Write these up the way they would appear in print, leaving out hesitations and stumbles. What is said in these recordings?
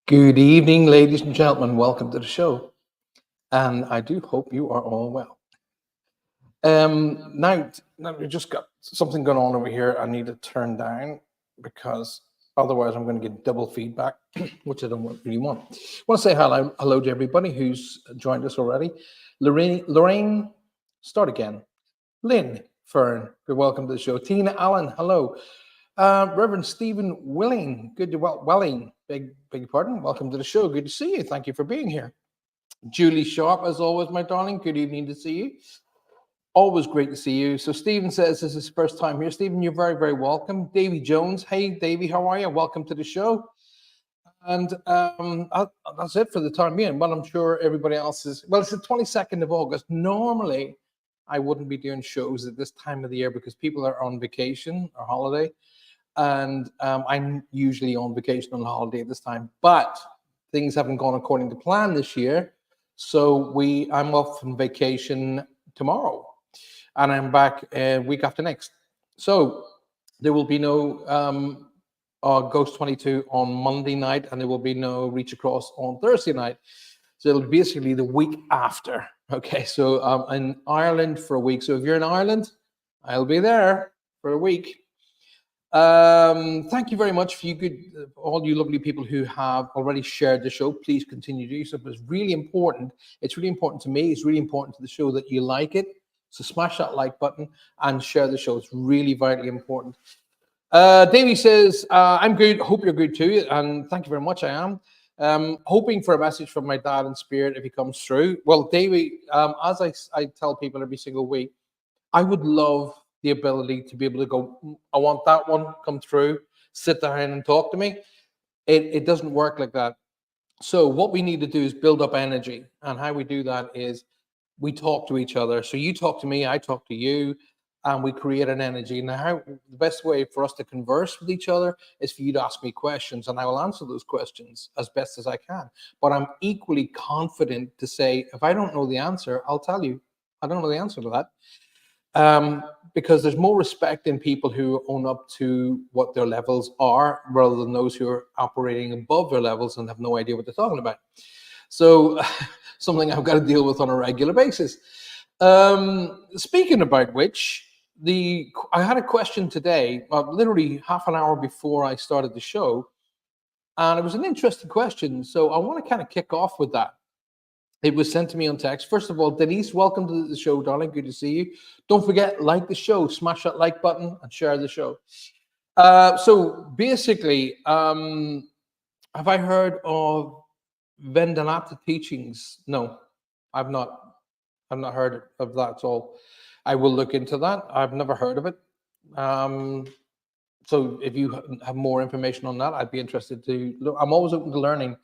Good evening, ladies and gentlemen. Welcome to the show. And I do hope you are all well. Now we just got something going on over here I need to turn down because otherwise I'm going to get double feedback, which I don't really want. I want to say hello to everybody who's joined us already. Lorraine, start again. Lynn, Fern, good welcome to the show. Tina Allen, hello. Reverend Stephen Welling, beg pardon. Welcome to the show. Good to see you. Thank you for being here. Julie Sharp, as always, my darling. Good evening to see you. Always great to see you. So Stephen says this is his first time here. Stephen, you're very, very welcome. Davy Jones, hey Davy, how are you? Welcome to the show. And that's it for the time being. But I'm sure everybody else is. Well, it's the 22nd of August. Normally, I wouldn't be doing shows at this time of the year because people are on vacation or holiday. And I'm usually on vacation on holiday at this time, but things haven't gone according to plan this year. So I'm off on vacation tomorrow, and I'm back a week after next. So there will be no Ghost 22 on Monday night, and there will be no Reach Across on Thursday night. So it'll be basically the week after. Okay, so I'm in Ireland for a week. So if you're in Ireland, I'll be there for a week. Thank you very much for all you lovely people who have already shared the show. Please continue to do so. It's really important. It's really important to me. It's really important to the show that you like it. So smash that like button and share the show. It's really vitally important. Davey says, I'm good. Hope you're good too. And thank you very much. I am. Hoping for a message from my dad in spirit if he comes through. Well, Davey, as I tell people every single week, I would love the ability to be able to go, I want that one, come through, sit down and talk to me. It doesn't work like that. So what we need to do is build up energy. And how we do that is we talk to each other. So you talk to me, I talk to you, and we create an energy. Now, the best way for us to converse with each other is for you to ask me questions, and I will answer those questions as best as I can. But I'm equally confident to say, if I don't know the answer, I'll tell you, I don't know the answer to that. Because there's more respect in people who own up to what their levels are rather than those who are operating above their levels and have no idea what they're talking about. So something I've got to deal with on a regular basis. Speaking about which, I had a question today, literally half an hour before I started the show, and it was an interesting question. So I want to kind of kick off with that. It was sent to me on text. First of all, Denise, welcome to the show, darling. Good to see you. Don't forget, like the show, smash that like button and share the show. So basically, have I heard of Vedanta teachings? No, I've not. I've not heard of that at all. I will look into that. I've never heard of it. So if you have more information on that, I'd be interested to look. I'm always open to learning.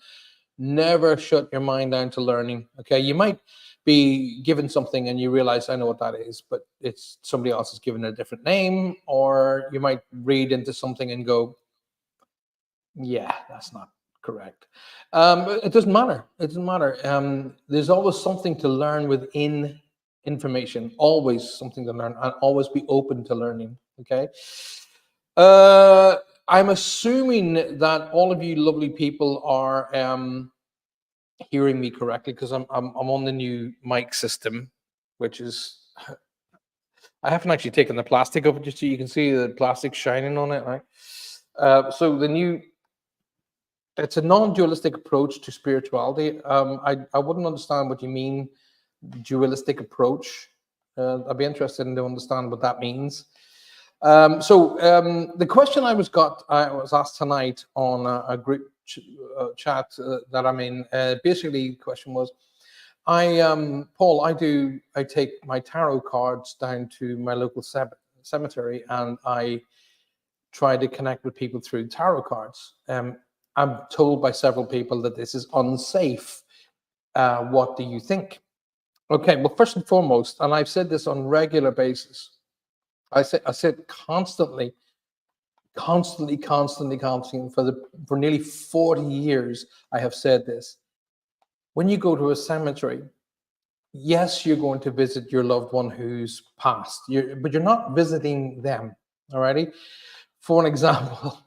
Never shut your mind down to learning. Okay, you might be given something and you realize I know what that is, but it's somebody else has given it a different name, or you might read into something and go, yeah, that's not correct. It doesn't matter. It doesn't matter. There's always something to learn within information. Always something to learn, and always be open to learning. Okay. I'm assuming that all of you lovely people are hearing me correctly, because I'm on the new mic system, which is, I haven't actually taken the plastic off just so you can see the plastic shining on it, right? So it's a non-dualistic approach to spirituality. I wouldn't understand what you mean, dualistic approach. I'd be interested in to understand what that means. The question I was asked tonight on a group chat that I'm in. Basically, the question was, Paul, I take my tarot cards down to my local cemetery, and I try to connect with people through tarot cards. I'm told by several people that this is unsafe. What do you think? Okay, well, first and foremost, and I've said this on regular basis, I said constantly for nearly 40 years, I have said this. When you go to a cemetery, yes, you're going to visit your loved one who's passed, but you're not visiting them. Alrighty. For an example,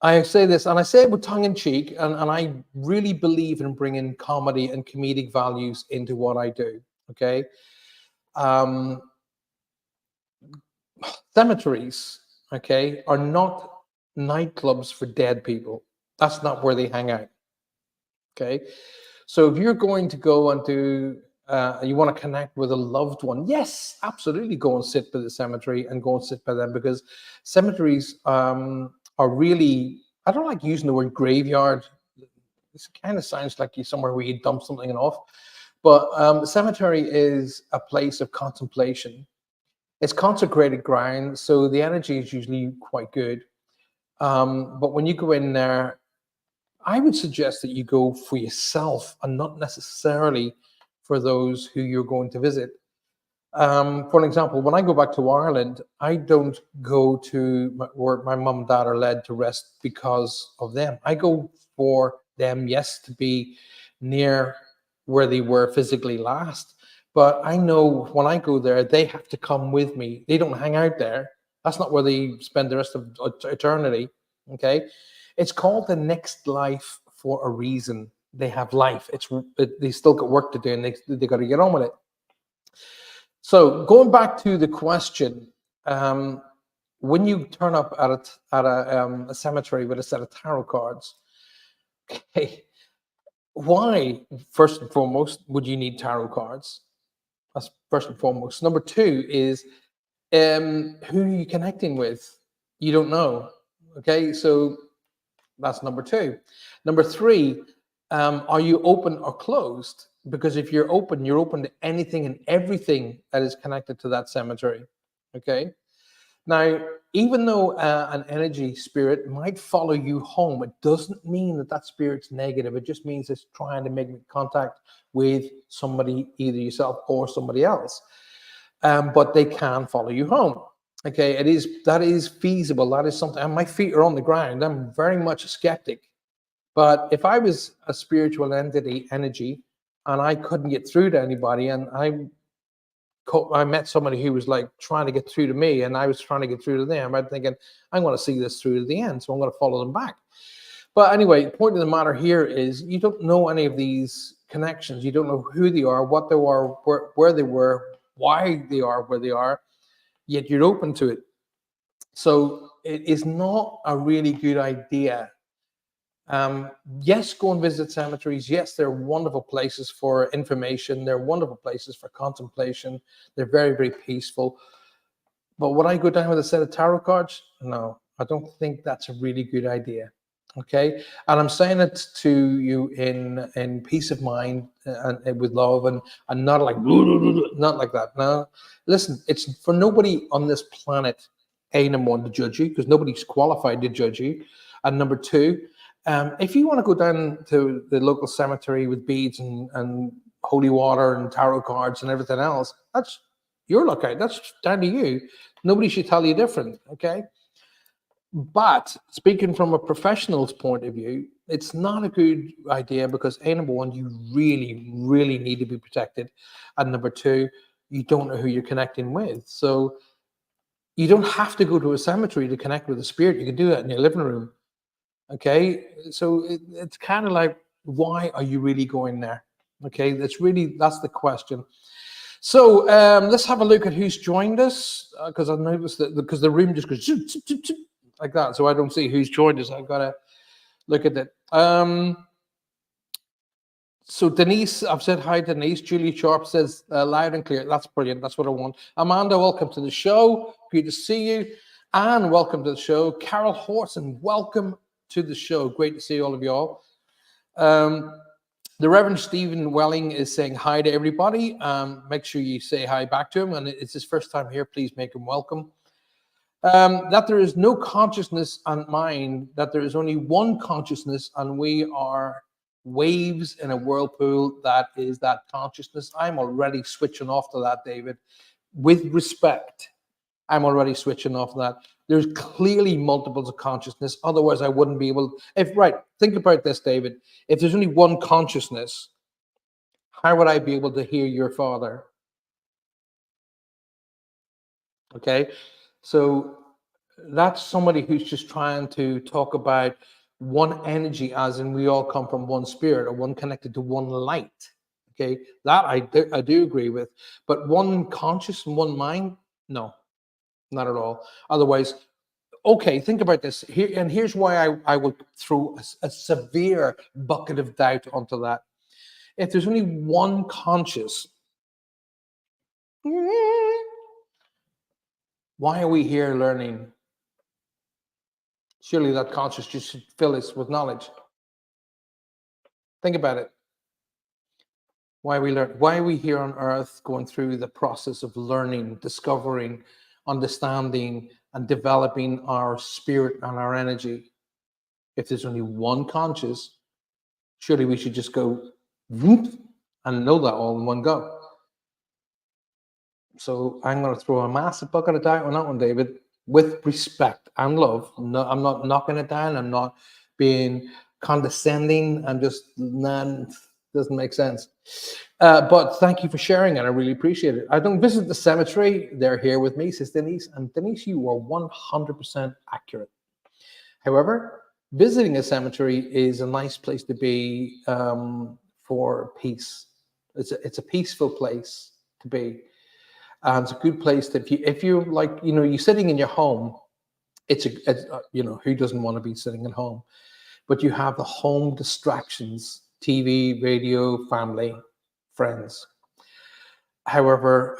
I say this, and I say it with tongue in cheek, and I really believe in bringing comedy and comedic values into what I do. Okay. Um, Cemeteries, okay, are not nightclubs for dead people. That's not where they hang out. Okay. So if you're going to go and do, you want to connect with a loved one, yes, absolutely go and sit by the cemetery and go and sit by them, because cemeteries are really, I don't like using the word graveyard. This kind of sounds like you somewhere where you dump something off. But the cemetery is a place of contemplation. It's consecrated ground, so the energy is usually quite good. But when you go in there, I would suggest that you go for yourself and not necessarily for those who you're going to visit. For an example, when I go back to Ireland, I don't go to where my mum and dad are led to rest because of them. I go for them, yes, to be near where they were physically last. But I know when I go there, they have to come with me. They don't hang out there. That's not where they spend the rest of eternity. Okay. It's called the next life for a reason. They have life. They still got work to do, and they got to get on with it. So going back to the question, um, when you turn up at a cemetery with a set of tarot cards, okay, why, first and foremost, would you need tarot cards? That's first and foremost. Number two is, who are you connecting with? You don't know. Okay, so that's number two. Number three, are you open or closed? Because if you're open to anything and everything that is connected to that cemetery. Okay. Now, even though an energy spirit might follow you home, it doesn't mean that that spirit's negative. It just means it's trying to make contact with somebody, either yourself or somebody else. But they can follow you home. Okay, that is feasible. That is something. And my feet are on the ground. I'm very much a skeptic. But if I was a spiritual entity, energy, and I couldn't get through to anybody, and I met somebody who was like trying to get through to me, and I was trying to get through to them, I'm thinking, I'm going to see this through to the end, so I'm going to follow them back. But anyway, the point of the matter here is you don't know any of these connections. You don't know who they are, what they are, where they were, why they are where they are, yet you're open to it. So it is not a really good idea. Yes, go and visit cemeteries. Yes, they're wonderful places for information. They're wonderful places for contemplation. They're very, very peaceful. But would I go down with a set of tarot cards? No, I don't think that's a really good idea. Okay, and I'm saying it to you in peace of mind, and with love, and not like not like that. No, listen, it's for nobody on this planet, a, number one, to judge you, because nobody's qualified to judge you, and number two, if you want to go down to the local cemetery with beads and holy water and tarot cards and everything else, that's your lookout. That's down to you. Nobody should tell you different. Okay. But speaking from a professional's point of view, it's not a good idea because A, number one, you really, really need to be protected. And number two, you don't know who you're connecting with. So you don't have to go to a cemetery to connect with a spirit. You can do that in your living room. Okay. So it's kind of like, why are you really going there? Okay. That's the question. So let's have a look at who's joined us, because I've noticed that because the room just goes like that, so I don't see who's joined us. I've got to look at it. So Denise, I've said hi, Denise. Julie Sharp says loud and clear. That's brilliant. That's what I want. Amanda, welcome to the show. Good to see you. Anne, welcome to the show. Carol Horton, welcome to the show. Great to see all of y'all. The Reverend Stephen Welling is saying hi to everybody. Make sure you say hi back to him. And it's his first time here. Please make him welcome. That there is no consciousness and mind, that there is only one consciousness, and we are waves in a whirlpool that is that consciousness. I'm already switching off to that, David. With respect, I'm already switching off that. There's clearly multiples of consciousness. Otherwise, I wouldn't be able. Think about this, David. If there's only one consciousness, how would I be able to hear your Father? Okay, so That's somebody who's just trying to talk about one energy, as in we all come from one spirit or one connected to one light. Okay, that I do agree with, but one conscious and one mind, no, not at all. Otherwise, okay, think about this here, and here's why I would throw a severe bucket of doubt onto that. If there's only one conscious, why are we here learning? Surely that conscious just should fill us with knowledge. Think about it. Why we learn? Why are we here on Earth going through the process of learning, discovering, understanding, and developing our spirit and our energy? If there's only one conscious, surely we should just go whoop and know that all in one go. So I'm going to throw a massive bucket of doubt on that one, David, with respect and love. No, I'm not knocking it down. I'm not being condescending. I'm just, none doesn't make sense. But thank you for sharing it. I really appreciate it. I don't visit the cemetery. They're here with me, says Denise. And Denise, you are 100% accurate. However, visiting a cemetery is a nice place to be for peace. It's a peaceful place to be. And it's a good place to, if you like, you're sitting in your home, who doesn't want to be sitting at home? But you have the home distractions, TV, radio, family, friends. However,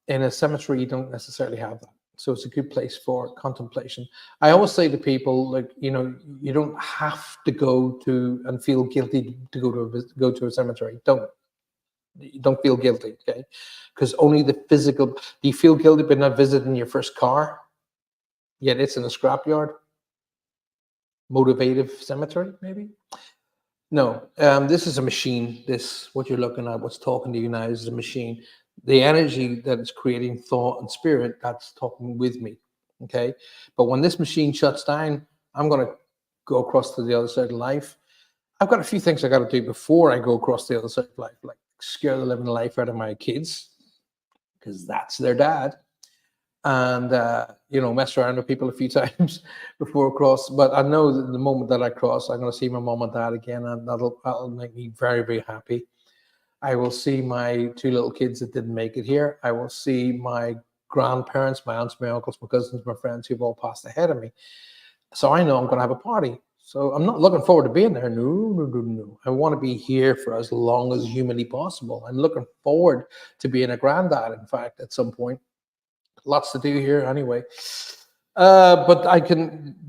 in a cemetery, you don't necessarily have that. So it's a good place for contemplation. I always say to people, like, you don't have to go to and feel guilty to go to a cemetery. Don't feel guilty, okay? Because only the physical. Do you feel guilty by not visiting your first car? Yet it's in a scrapyard. Motivative cemetery, maybe. No, this is a machine. What you're looking at, what's talking to you now, is a machine. The energy that is creating thought and spirit, that's talking with me. Okay, but when this machine shuts down, I'm going to go across to the other side of life. I've got a few things I got to do before I go across the other side of life, like scare the living life out of my kids, because that's their dad, and mess around with people a few times before I cross. But I know that the moment that I cross, I'm going to see my mom and dad again, and that'll make me very, very happy. I will see my two little kids that didn't make it here. I will see my grandparents, my aunts, my uncles, my cousins, my friends who've all passed ahead of me. So I know I'm going to have a party. So I'm not looking forward to being there. No, no, no, no. I want to be here for as long as humanly possible. I'm looking forward to being a granddad, in fact, at some point. Lots to do here anyway. But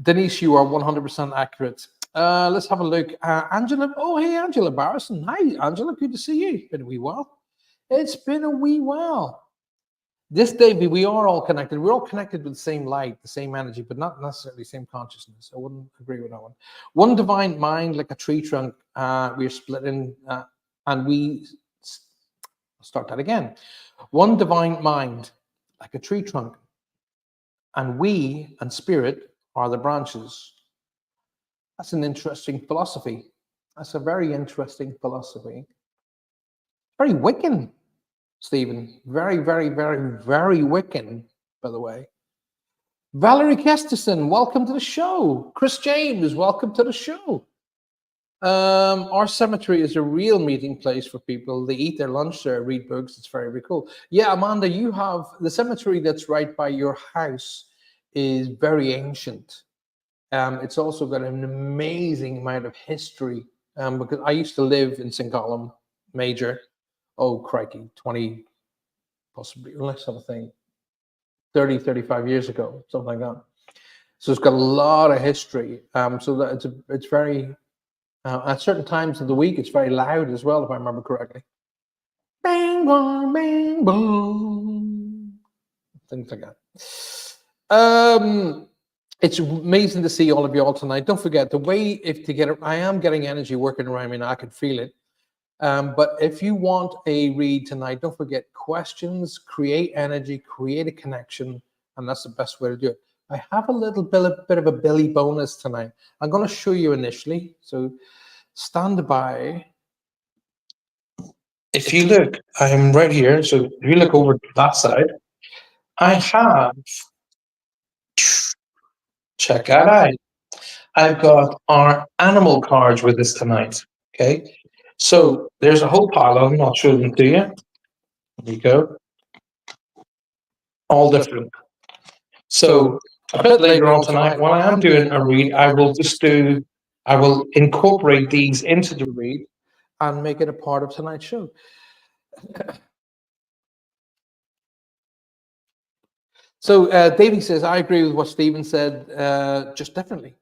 Denise, you are 100% accurate. Let's have a look. Angela, oh, hey, Angela Barrison. Hi, Angela, good to see you. Been a wee while. It's been a wee while. This day, we are all connected. We're all connected with the same light, the same energy, but not necessarily the same consciousness. I wouldn't agree with that one. One divine mind, like a tree trunk, we're split in, and I'll start that again. One divine mind, like a tree trunk, and we and spirit are the branches. That's an interesting philosophy. That's a very interesting philosophy. Very Wiccan, Stephen. Very, very, very, very Wiccan, by the way. Valerie Kesterson, welcome to the show. Chris James, welcome to the show. Our cemetery is a real meeting place for people. They eat their lunch there, read books. It's very, very cool. Yeah, Amanda, you have the cemetery that's right by your house is very ancient. It's also got an amazing amount of history because I used to live in St. Gollum Major. Oh, crikey, 20, possibly, let's have a thing, 30, 35 years ago, something like that. So it's got a lot of history. So that it's very, at certain times of the week, it's very loud as well, if I remember correctly. Bang, boom, bang, boom. Things like that. It's amazing to see all of you all tonight. Don't forget the way I am getting energy working around me now. I can feel it. But if you want a read tonight, don't forget questions, create energy, create a connection, and that's the best way to do it. I have a little bit of a Billy bonus tonight. I'm going to show you initially. So stand by. If you look, I'm right here. So if you look over to that side, I have check that out. I've got our animal cards with us tonight. Okay. So there's a whole pile of them. I'll show them to you. There you go. All different. So a bit later on tonight, when I am doing a read, I will incorporate these into the read and make it a part of tonight's show. So Davey says, I agree with what Stephen said, just differently.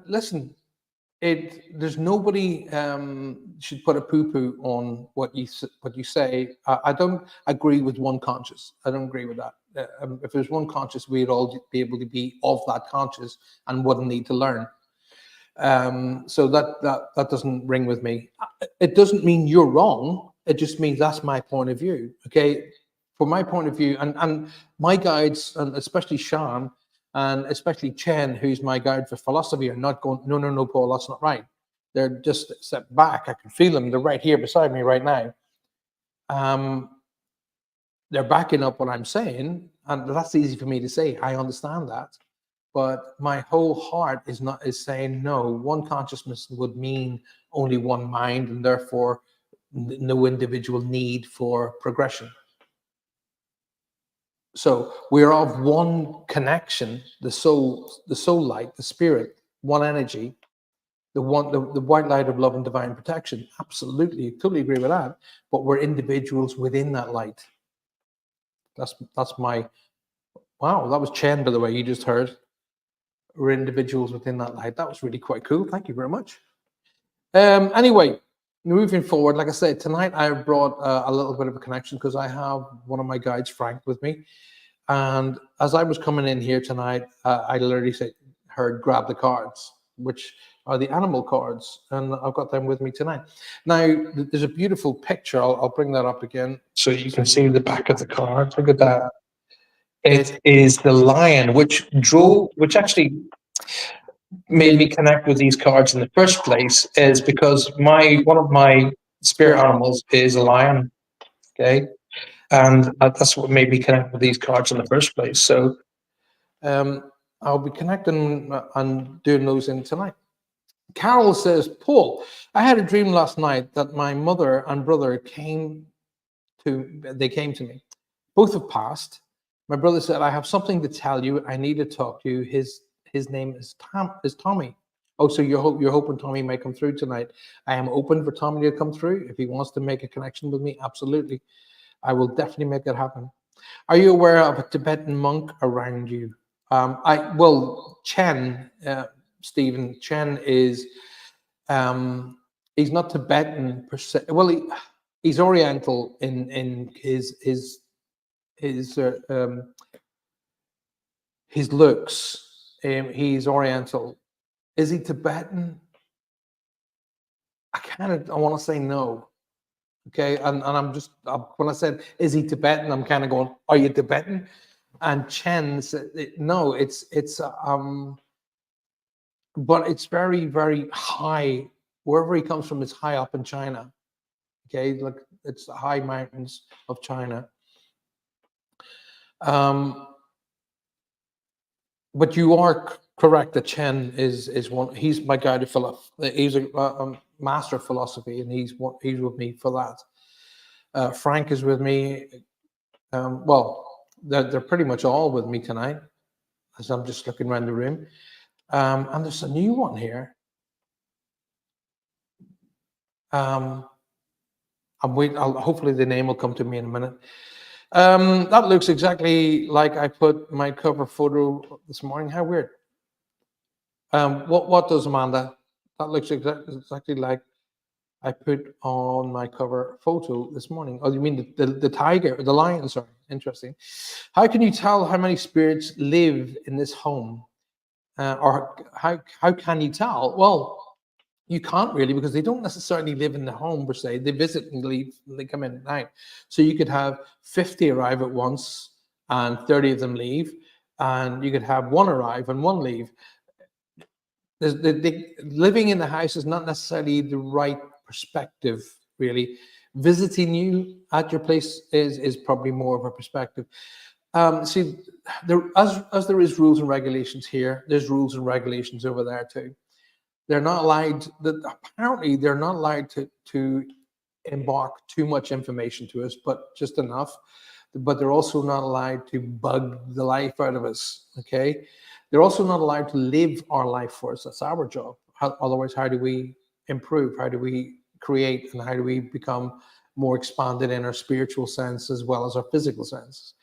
Listen, there's nobody should put a poo-poo on what you say. I don't agree with one conscious. I don't agree with that. If there's one conscious, we'd all be able to be of that conscious and wouldn't need to learn. So that doesn't ring with me. It doesn't mean you're wrong. It just means that's my point of view. Okay, from my point of view, and my guides, and especially Sean, and especially Chen, who's my guide for philosophy, are not going, no, Paul, that's not right. They're just a step back. I can feel them. They're right here beside me right now. They're backing up what I'm saying, and that's easy for me to say. I understand that. But my whole heart is saying no. One consciousness would mean only one mind, and therefore no individual need for progression. So we're of one connection, the soul light, the spirit, one energy, the white light of love and divine protection. Absolutely, totally agree with that. But we're individuals within that light. That's my wow. That was Chen, by the way. You just heard. We're individuals within that light. That was really quite cool. Thank you very much. Anyway, moving forward, like I said, tonight I brought a little bit of a connection because I have one of my guides, Frank, with me. And as I was coming in here tonight, I literally heard grab the cards, which are the animal cards, and I've got them with me tonight. Now, there's a beautiful picture. I'll bring that up again so you can see the back of the card. Look at that. It is the lion, which actually made me connect with these cards in the first place, is because one of my spirit animals is a lion. Okay. And that's what made me connect with these cards in the first place. So I'll be connecting and doing those in tonight. Carol says, Paul, I had a dream last night that my mother and brother came to me. Both have passed. My brother said, I have something to tell you. I need to talk to you. His name is Tommy. Oh, so you're hoping Tommy may come through tonight. I am open for Tommy to come through. If he wants to make a connection with me, absolutely. I will definitely make that happen. Are you aware of a Tibetan monk around you? Chen, Stephen, Chen is, he's not Tibetan per se. Well, he's Oriental in his looks. He's Oriental. Is he Tibetan? I want to say no. Okay, and I'm just, when I said, is he Tibetan? I'm kind of going, are you Tibetan? And Chen said, no, but it's very, very high. Wherever he comes from, it's high up in China. Okay, look, it's the high mountains of China. But you are correct that Chen is one. He's my guide to philosophy. He's a master of philosophy, and he's with me for that. Frank is with me. They're pretty much all with me tonight, as I'm just looking around the room. And there's a new one here. Hopefully the name will come to me in a minute. That looks exactly like I put my cover photo this morning. How weird. What does, Amanda? That looks exactly like I put on my cover photo this morning. Oh, you mean the tiger, or the lion? Sorry, interesting. How can you tell how many spirits live in this home? Or how can you tell? Well, you can't really, because they don't necessarily live in the home per se. They visit and leave, and they come in at night. So you could have 50 arrive at once and 30 of them leave, and you could have one arrive and one leave. Living in the house is not necessarily the right perspective, really. Visiting you at your place is probably more of a perspective. See, as there is rules and regulations here, there's rules and regulations over there too. They're not allowed. Apparently, they're not allowed to embark too much information to us, but just enough. But they're also not allowed to bug the life out of us. Okay, they're also not allowed to live our life for us. That's our job. Otherwise, how do we improve? How do we create? And how do we become more expanded in our spiritual sense as well as our physical sense?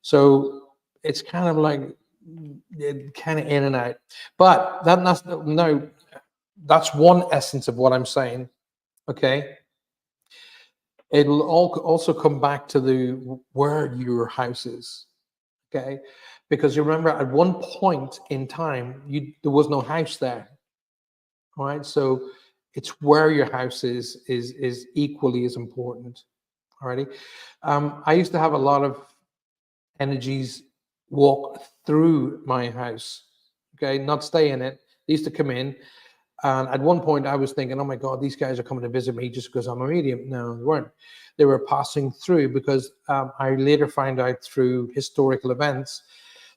So it's kind of like kind of in and out. But that's no, that's one essence of what I'm saying. Okay. It'll also come back to the where your house is. Okay. Because you remember at one point in time, there was no house there. All right. So it's where your house is equally as important. Alrighty. I used to have a lot of energies walk through my house. Okay, not stay in it. They used to come in, and at one point I was thinking, "Oh my God, these guys are coming to visit me just because I'm a medium." No, they weren't. They were passing through because I later found out through historical events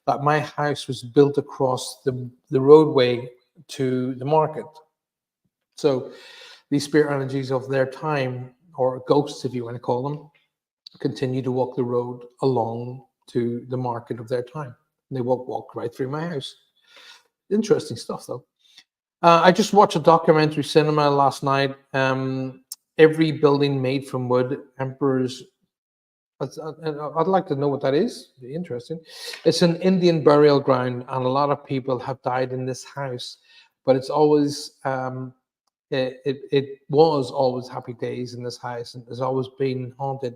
that my house was built across the roadway to the market. So these spirit energies of their time, or ghosts, if you want to call them, continue to walk the road along to the market of their time. And they walk right through my house. Interesting stuff, though. I just watched a documentary cinema last night. Every building made from wood, emperors. I'd like to know what that is. Be interesting. It's an Indian burial ground, and a lot of people have died in this house. But it's always it was always happy days in this house, and has always been haunted.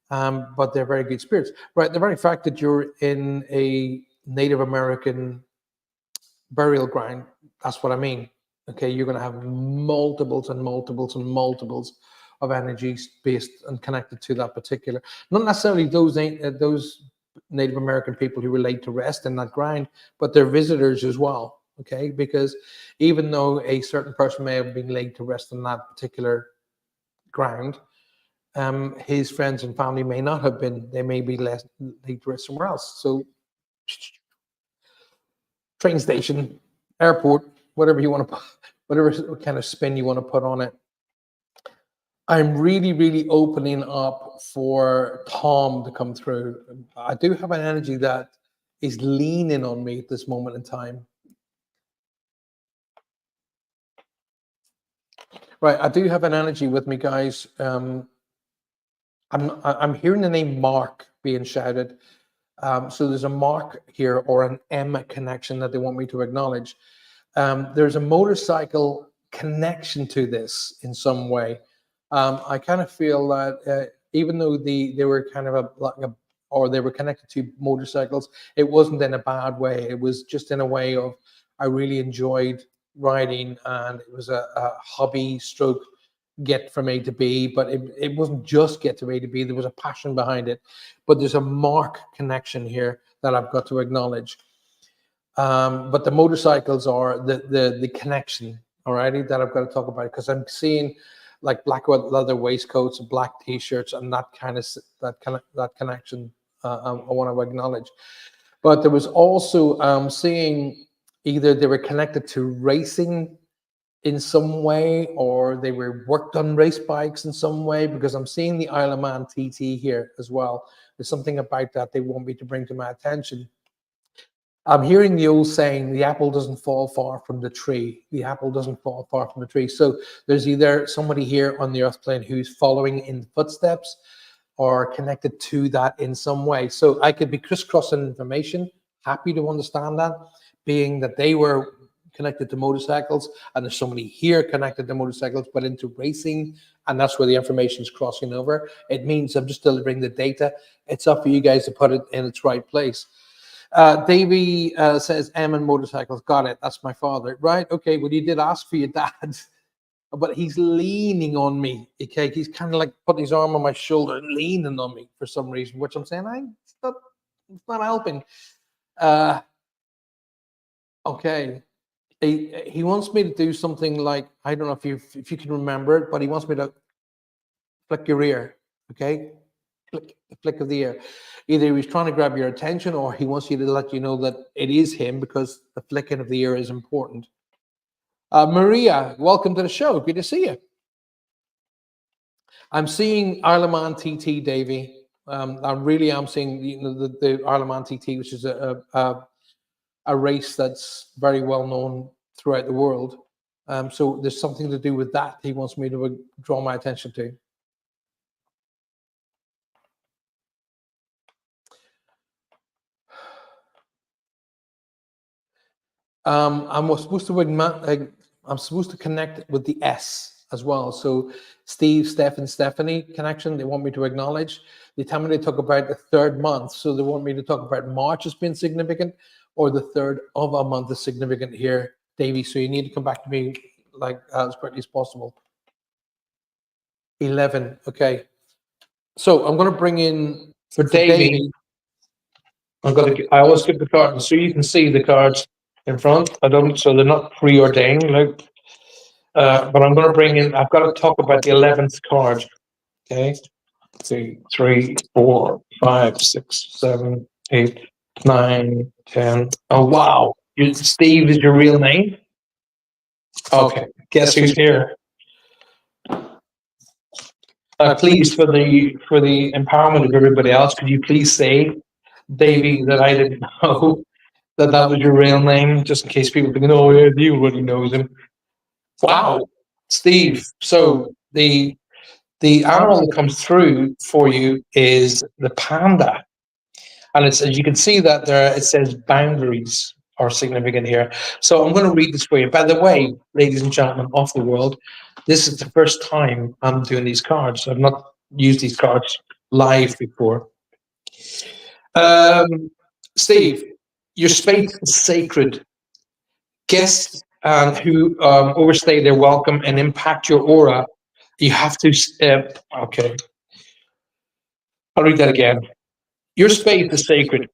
But they're very good spirits. Right. The very fact that you're in a Native American burial ground, that's what I mean. Okay, you're going to have multiples and multiples and multiples of energies based and connected to that particular. Not necessarily those Native American people who were laid to rest in that ground, but they're visitors as well. Okay, because even though a certain person may have been laid to rest in that particular ground, his friends and family may not have been. They may be less laid to rest somewhere else. So, train station, airport, whatever you want to put, whatever kind of spin you want to put on it. I'm really, really opening up for Tom to come through. I do have an energy that is leaning on me at this moment in time. Right, I do have an energy with me, guys. I'm hearing the name Mark being shouted. So there's a Mark here or an M connection that they want me to acknowledge. There's a motorcycle connection to this in some way. I kind of feel that even though they were kind of or they were connected to motorcycles, it wasn't in a bad way. It was just in a way of I really enjoyed riding, and it was a hobby stroke get from A to B, but it wasn't just get to A to B. There was a passion behind it. But there's a Mark connection here that I've got to acknowledge. But the motorcycles are the connection, alrighty, that I've got to talk about, because I'm seeing like black leather waistcoats, black t-shirts, and that connection I want to acknowledge. But there was also seeing either they were connected to racing in some way, or they were worked on race bikes in some way, because I'm seeing the Isle of Man TT here as well. There's something about that they want me to bring to my attention. I'm hearing the old saying, the apple doesn't fall far from the tree. The apple doesn't fall far from the tree. So there's either somebody here on the earth plane who's following in the footsteps or connected to that in some way. So I could be crisscrossing information, happy to understand that, being that they were connected to motorcycles, and there's somebody here connected to motorcycles, but into racing, and that's where the information is crossing over. It means I'm just delivering the data. It's up for you guys to put it in its right place. Davey says, M and motorcycles. Got it. That's my father. Right. Okay. Well, you did ask for your dad, but he's leaning on me. Okay. He's kind of like putting his arm on my shoulder and leaning on me for some reason, which I'm saying, it's not helping. Okay. He wants me to do something like, I don't know if you can remember it, but he wants me to flick your ear. Okay. the flick of the ear. Either he's trying to grab your attention, or he wants you to let you know that it is him, because the flicking of the ear is important. Maria, welcome to the show. Good to see you. I'm seeing Isle of Man TT, Davey. I really am seeing the Isle of Man TT, which is a race that's very well known throughout the world. So there's something to do with that he wants me to draw my attention to. I'm supposed to connect with the S as well. So Steve, Steph, and Stephanie connection, they want me to acknowledge. They tell me to talk about the third month. So they want me to talk about March as being significant, or the third of a month is significant here, Davey. So you need to come back to me like as quickly as possible. 11, okay. So I'm going to bring in For Davey, I always give the cards so you can see the cards in front. So they're not preordained, like. But I'm going to bring in. I've got to talk about the 11th card. Okay, 2, 3, 4, 5, 6, 7, 8, 9, 10. Oh wow! Steve is your real name? Okay. Guess who's here? Please, for the empowerment of everybody else, could you please say, Davey, that I didn't know that was your real name, just in case people think, oh yeah, everybody knows him. Wow, Steve. So the animal that comes through for you is the panda, and it's, as you can see that there, it says boundaries are significant here. So I'm going to read this for you. By the way, ladies and gentlemen of the world, this is the first time I'm doing these cards. I've not used these cards live before. Steve, your space is sacred. Guests who overstay their welcome and impact your aura, you have to. Okay. I'll read that again. Your space is sacred.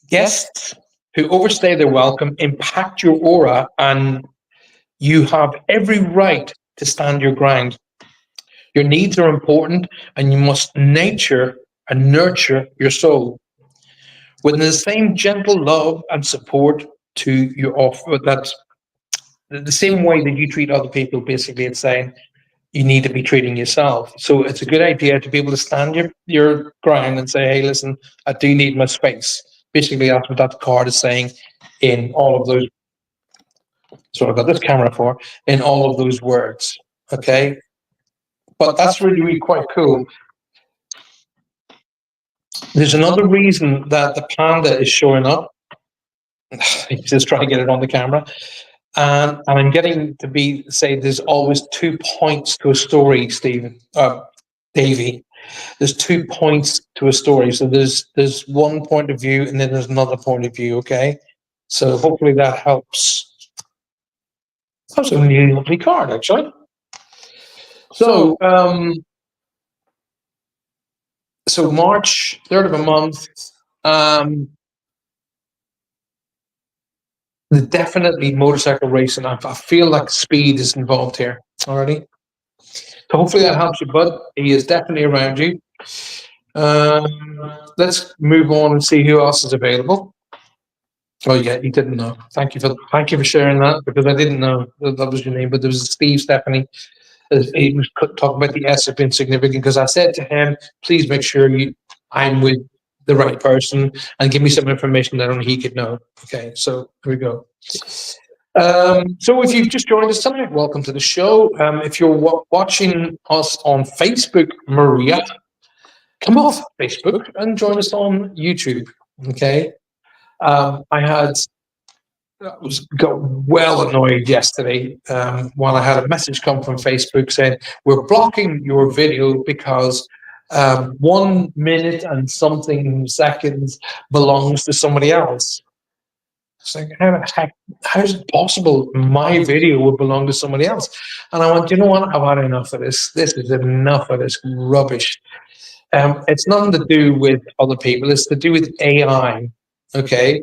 Guests who overstay their welcome impact your aura, and you have every right to stand your ground. Your needs are important, and you must nurture your soul with the same gentle love and support to your offer. That's the same way that you treat other people. Basically, it's saying you need to be treating yourself. So it's a good idea to be able to stand your ground and say, hey, listen, I do need my space. Basically, that's what that card is saying in all of those. So I've got this camera for, in all of those words. Okay. But that's really, really quite cool. There's another reason that the panda is showing up. He's just trying to get it on the camera. And I'm getting to say there's always 2 points to a story, Davey. There's 2 points to a story. So there's one point of view, and then there's another point of view. Okay, so hopefully that helps. That's a really lovely card, actually. So so March, third of a month. Definitely motorcycle racing. I feel like speed is involved here already. So hopefully that helps you, bud. He is definitely around you. Let's move on and see who else is available. Oh yeah, you didn't know. Thank you for sharing that, because I didn't know that was your name. But there was Steve, Stephanie. He was talking about the S as being significant, because I said to him, please make sure I'm with the right person and give me some information that only he could know. Okay, so here we go. So if you've just joined us tonight, welcome to the show. If you're watching us on Facebook, Maria, come off Facebook and join us on YouTube. Okay. I got well annoyed yesterday when I had a message come from Facebook saying, we're blocking your video because 1 minute and something seconds belongs to somebody else. It's like, how is it possible my video would belong to somebody else? And I went, you know what? I've had enough of this. This is enough of this rubbish. It's nothing to do with other people. It's to do with AI. Okay.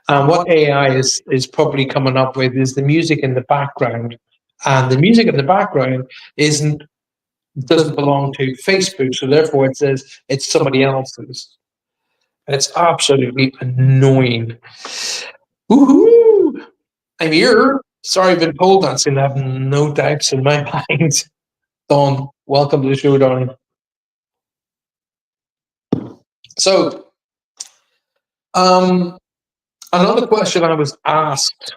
And what AI is probably coming up with is the music in the background. And the music in the background isn't doesn't belong to Facebook, so therefore it says it's somebody else's. It's absolutely annoying. Woohoo! I'm here. Sorry, I've been pole dancing. I have no doubts in my mind. Don, welcome to the show, darling. So, another question I was asked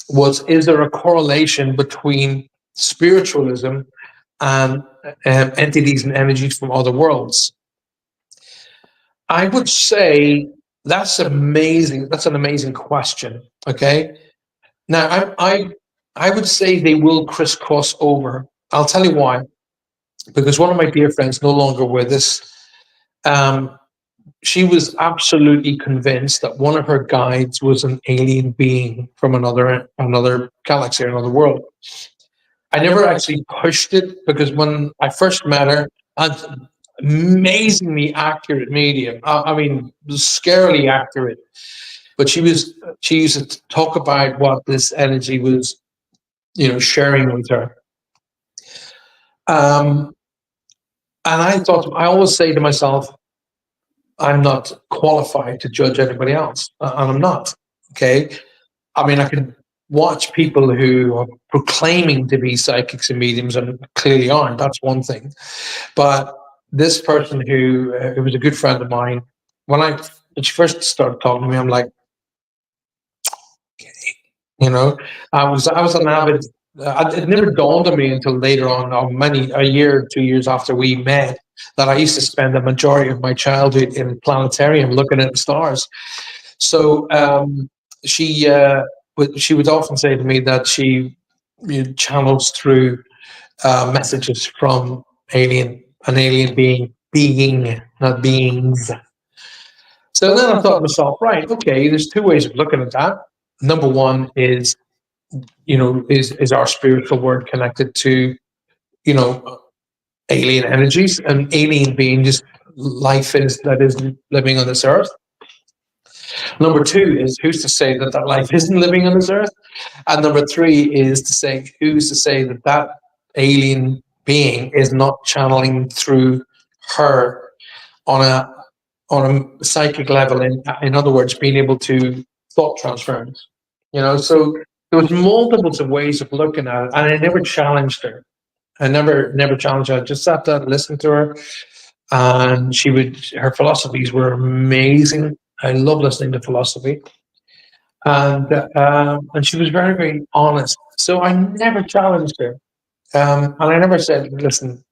was, is there a correlation between spiritualism and entities and energies from other worlds? I would say that's amazing. That's an amazing question. Okay. Now, I would say they will crisscross over. I'll tell you why. Because one of my dear friends, no longer with us, she was absolutely convinced that one of her guides was an alien being from another galaxy or another world. I never actually pushed it because when I first met her, an amazingly accurate medium. I mean, scarily accurate. But she used to talk about what this energy was, sharing with her. And I always say to myself, I'm not qualified to judge anybody else, and I'm not. Okay, I mean, I can watch people who are proclaiming to be psychics and mediums and clearly aren't. That's one thing. But this person who was a good friend of mine, when she first started talking to me, I'm like, okay, I was an avid. It never dawned on me until later on, a year or 2 years after we met, that I used to spend the majority of my childhood in a planetarium looking at the stars. So she would often say to me that she channels through messages from an alien being, not beings. So then I thought to myself, right, okay, there's two ways of looking at that. Number one is, is our spiritual world connected to, alien energies and alien being, just life that is living on this earth. Number two is, who's to say that life isn't living on this earth? And number three is to say, who's to say that alien being is not channeling through her on a psychic level, in other words, being able to thought transference. So there was multiples of ways of looking at it, and I never challenged her. I never challenged her. I just sat down and listened to her, and her philosophies were amazing. I love listening to philosophy, and she was very, very honest. So I never challenged her, and I never said, "Listen,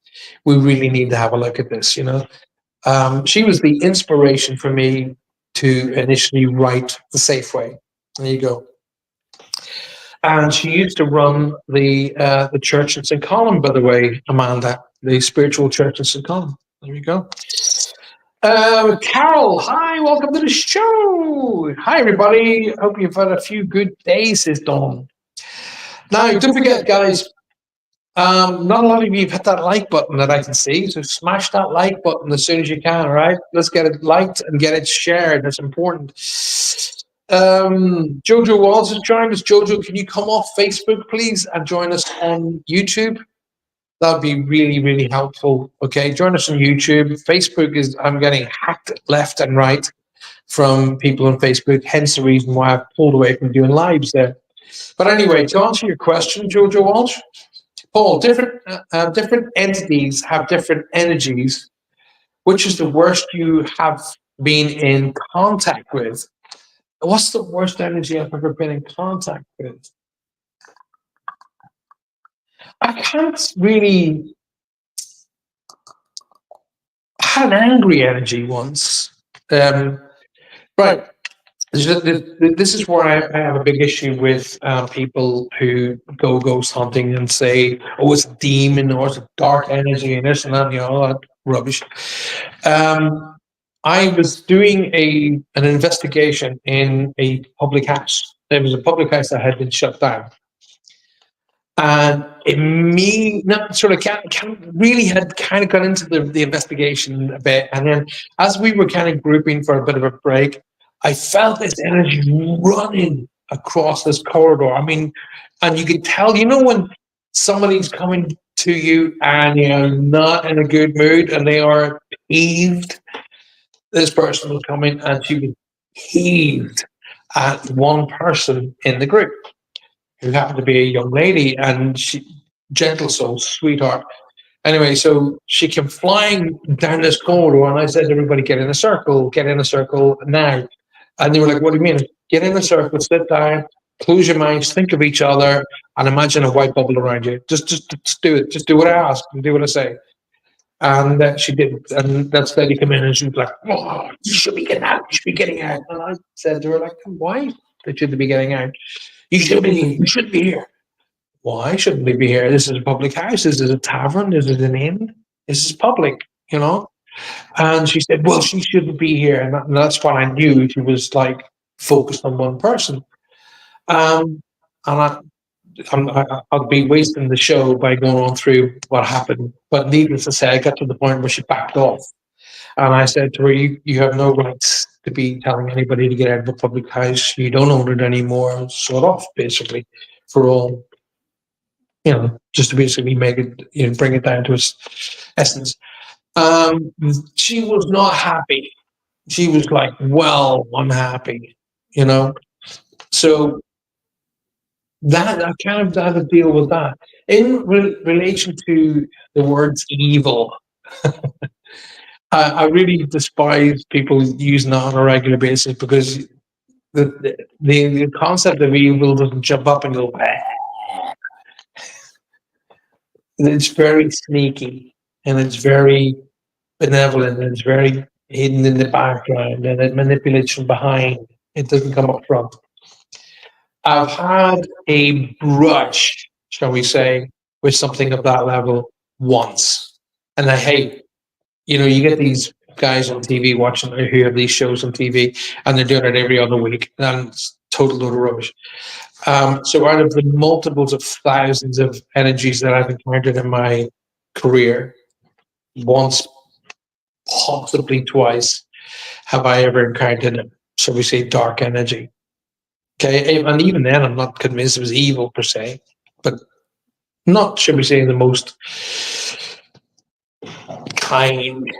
we really need to have a look at this." She was the inspiration for me to initially write The Safe Way. There you go. And she used to run the church in St. Colin, by the way, Amanda, the spiritual church in St. Colin. There you go. Carol, hi, welcome to the show. Hi, everybody. Hope you've had a few good days this dawn. Now, don't forget, guys, not a lot of you have hit that like button that I can see, so smash that like button as soon as you can, all right? Let's get it liked and get it shared. That's important. Jojo Walls has joined us. Jojo, can you come off Facebook, please, and join us on YouTube? That'd be really, really helpful. Okay, join us on YouTube. Facebook I'm getting hacked left and right from people on Facebook, hence the reason why I've pulled away from doing lives there. But anyway, to answer your question, Jojo Walsh, Paul, different entities have different energies. Which is the worst you have been in contact with? What's the worst energy I've ever been in contact with? I can't really. I had an angry energy once. Right. This is where I have a big issue with people who go ghost hunting and say, "Oh, it's a demon or it's a dark energy and this and that," all that rubbish. I was doing an investigation in a public house. There was a public house that had been shut down. And really had kind of got into the investigation a bit. And then as we were kind of grouping for a bit of a break, I felt this energy running across this corridor. I mean, and you could tell, when somebody's coming to you and you're not in a good mood and they are peeved. This person was coming and she was peeved at one person in the group who happened to be a young lady, and she, gentle soul, sweetheart. Anyway, so she came flying down this corridor, and I said to everybody, get in a circle now. And they were like, what do you mean? Get in a circle, sit down, close your minds, think of each other, and imagine a white bubble around you. Just do it. Just do what I ask and do what I say. And she did. And that lady came in and she was like, oh, you should be getting out. You should be getting out. And I said to her, like, why should they be getting out? You should be here. Why shouldn't we be here? This is a public house. This is a tavern. This is an inn. This is public, you know? And she said, well, she shouldn't be here. And that's when I knew she was like focused on one person. And I'll be wasting the show by going on through what happened. But needless to say, I got to the point where she backed off. And I said to her, you have no rights to be telling anybody to get out of a public house. You don't own it anymore. Sort off, basically, for all, you know, just to basically make it, you know, bring it down to its essence. She was not happy. She was like, well, unhappy, you know. So that I kind of had to deal with that. In relation to the words evil, I really despise people using that on a regular basis, because the concept of evil doesn't jump up and go, "Ah." It's very sneaky and it's very benevolent and it's very hidden in the background and it manipulates from behind. It doesn't come up front. I've had a brush, shall we say, with something of that level once. And I hate, you know, you get these guys on TV watching who have these shows on TV and they're doing it every other week, and it's total load of rubbish. So out of the multiples of thousands of energies that I've encountered in my career, once, possibly twice, have I ever encountered, shall we say, dark energy. Okay, and even then, I'm not convinced it was evil per se, but not, shall we say, the most kind.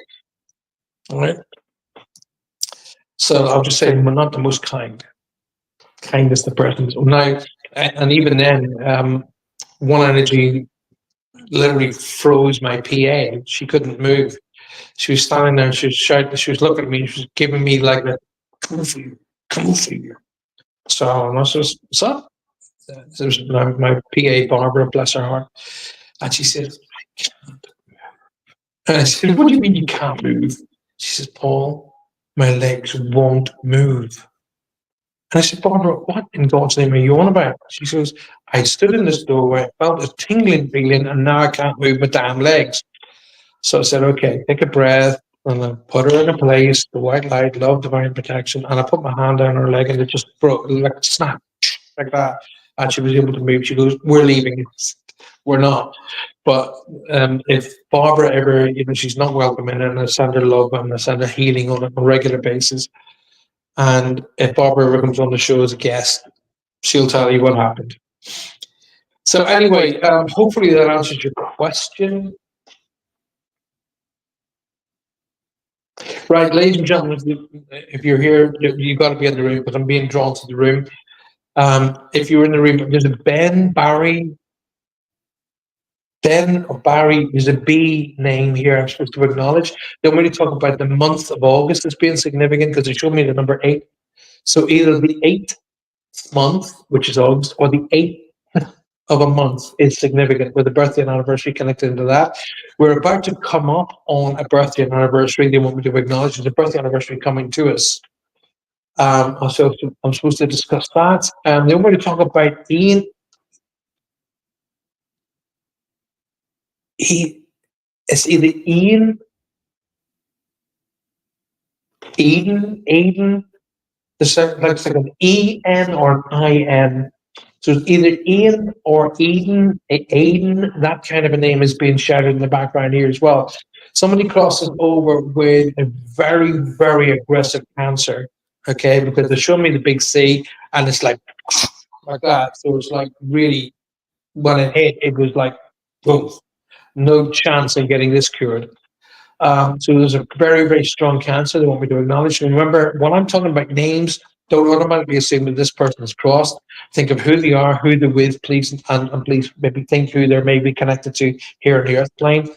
All right. So I'll just say, we're not the most kind. Kind is the person. Now, and even then, one energy literally froze my PA. She couldn't move. She was standing there and she was shouting. She was looking at me. She was giving me like a come for you, come for you. So I said, what's up? There's my PA, Barbara, bless her heart. And she said, I can't. And I said, what do you mean you can't move? She says, Paul, my legs won't move. And I said, Barbara, what in God's name are you on about? She says, I stood in this doorway, felt a tingling feeling, and now I can't move my damn legs. So I said, okay, take a breath. And I put her in a place, the white light, love, divine protection. And I put my hand down her leg and it just broke, like snap, like that. And she was able to move. She goes, we're leaving. We're not. But if Barbara ever, you know, she's not welcome in, and I send her love and I send her healing on a regular basis. And if Barbara ever comes on the show as a guest, she'll tell you what happened. So anyway, hopefully that answers your question. Right, ladies and gentlemen, if you're here, you've got to be in the room, because I'm being drawn to the room. If you're in the room, there's a Ben or Barry, there's a B name here I'm supposed to acknowledge. They want me to talk about the month of August as being significant, because they showed me the number 8. So either the 8th month, which is August, or the 8th of a month is significant, with a birthday and anniversary connected into that. We're about to come up on a birthday and anniversary. They want me to acknowledge there's a birthday anniversary coming to us. So I'm supposed to discuss that. They want me to talk about Ian. It's either Ian, Aiden. There's like an E-N or an I-N. So it's either Ian or Aiden, that kind of a name is being shouted in the background here as well. Somebody crosses over with a very, very aggressive cancer, okay, because they show me the big C and it's like that. So it's like really, when it hit, it was like, boom, no chance of getting this cured. So there's a very, very strong cancer they want me to acknowledge. And remember, when I'm talking about names, don't automatically assume that this person is crossed. Think of who they are, who they're with, please, and please maybe think who they're maybe connected to here on the earth plane.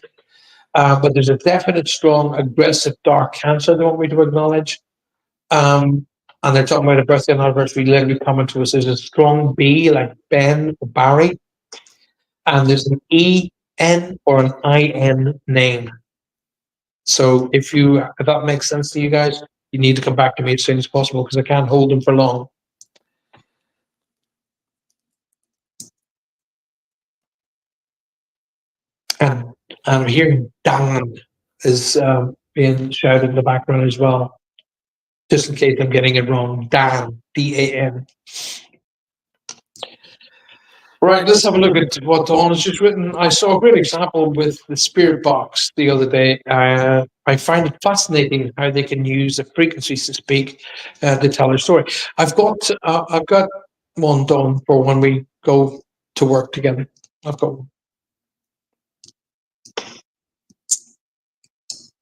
But there's a definite, strong, aggressive, dark cancer they want me to acknowledge. And they're talking about a birthday and anniversary literally coming to us. There's a strong B, like Ben or Barry, and there's an E-N or an I-N name. So if that makes sense to you guys, you need to come back to me as soon as possible because I can't hold them for long. And I'm hearing Dan is being shouted in the background as well. Just in case I'm getting it wrong, Dan, D-A-N. Right, let's have a look at what Dawn has just written. I saw a great example with the spirit box the other day. I find it fascinating how they can use the frequencies to speak to tell their story. I've got one, Dawn, for when we go to work together. I've got one.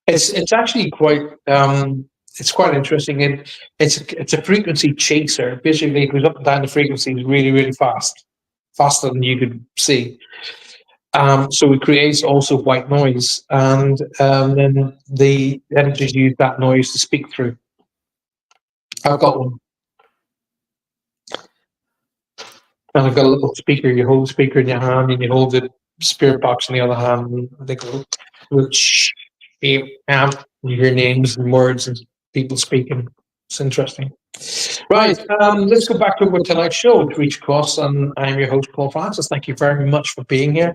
It's actually quite it's quite interesting. It's a frequency chaser. Basically, it goes up and down the frequencies really, really fast, faster than you could see. So it creates also white noise, and then the entities use that noise to speak through. I've got one, and I've got a little speaker. You hold the speaker in your hand, and you hold the spirit box in the other hand. And they go, you hear names and words and people speaking. It's interesting. Right, let's go back to our tonight's show, Reach Across, and I'm your host, Paul Francis. Thank you very much for being here.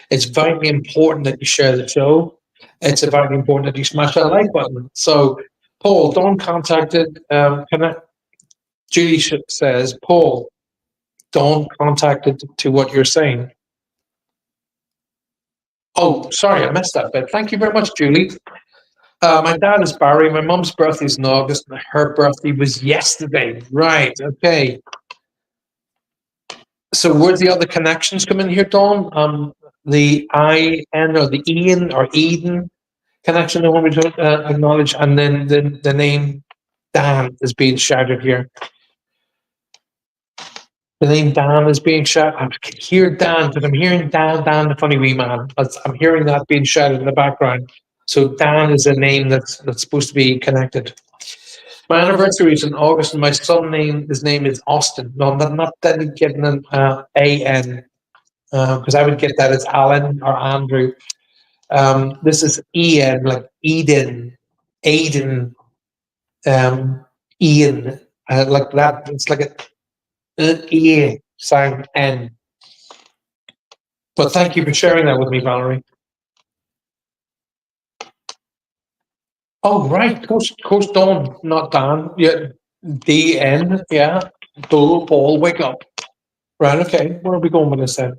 It's vitally important that you share the show. It's vitally important that you smash that like button. So, Paul, Dawn contacted, Julie says, Paul, Dawn contacted to what you're saying. Oh, sorry, I missed that bit. Thank you very much, Julie. My dad is Barry. My mum's birthday is in August. And her birthday was yesterday. Right. Okay. So where's the other connections come in here, Dawn? The I-N or the Ian or Eden connection I want me to acknowledge, and then the name Dan is being shouted here. The name Dan is being shouted. I can hear Dan, because I'm hearing Dan, the funny wee man. I'm hearing that being shouted in the background. So Dan is a name that's supposed to be connected. My anniversary is in August, and my his name is Austin. No, I'm not getting an A-N, because I would get that as Alan or Andrew. This is E-N, like Eden, Aiden, Ian, like that. It's like a E sound N. But thank you for sharing that with me, Valerie. Oh, right. Coach Dawn, not Dan. Yeah, D-N. Yeah. Paul, wake up. Right, okay. Where are we going with this then?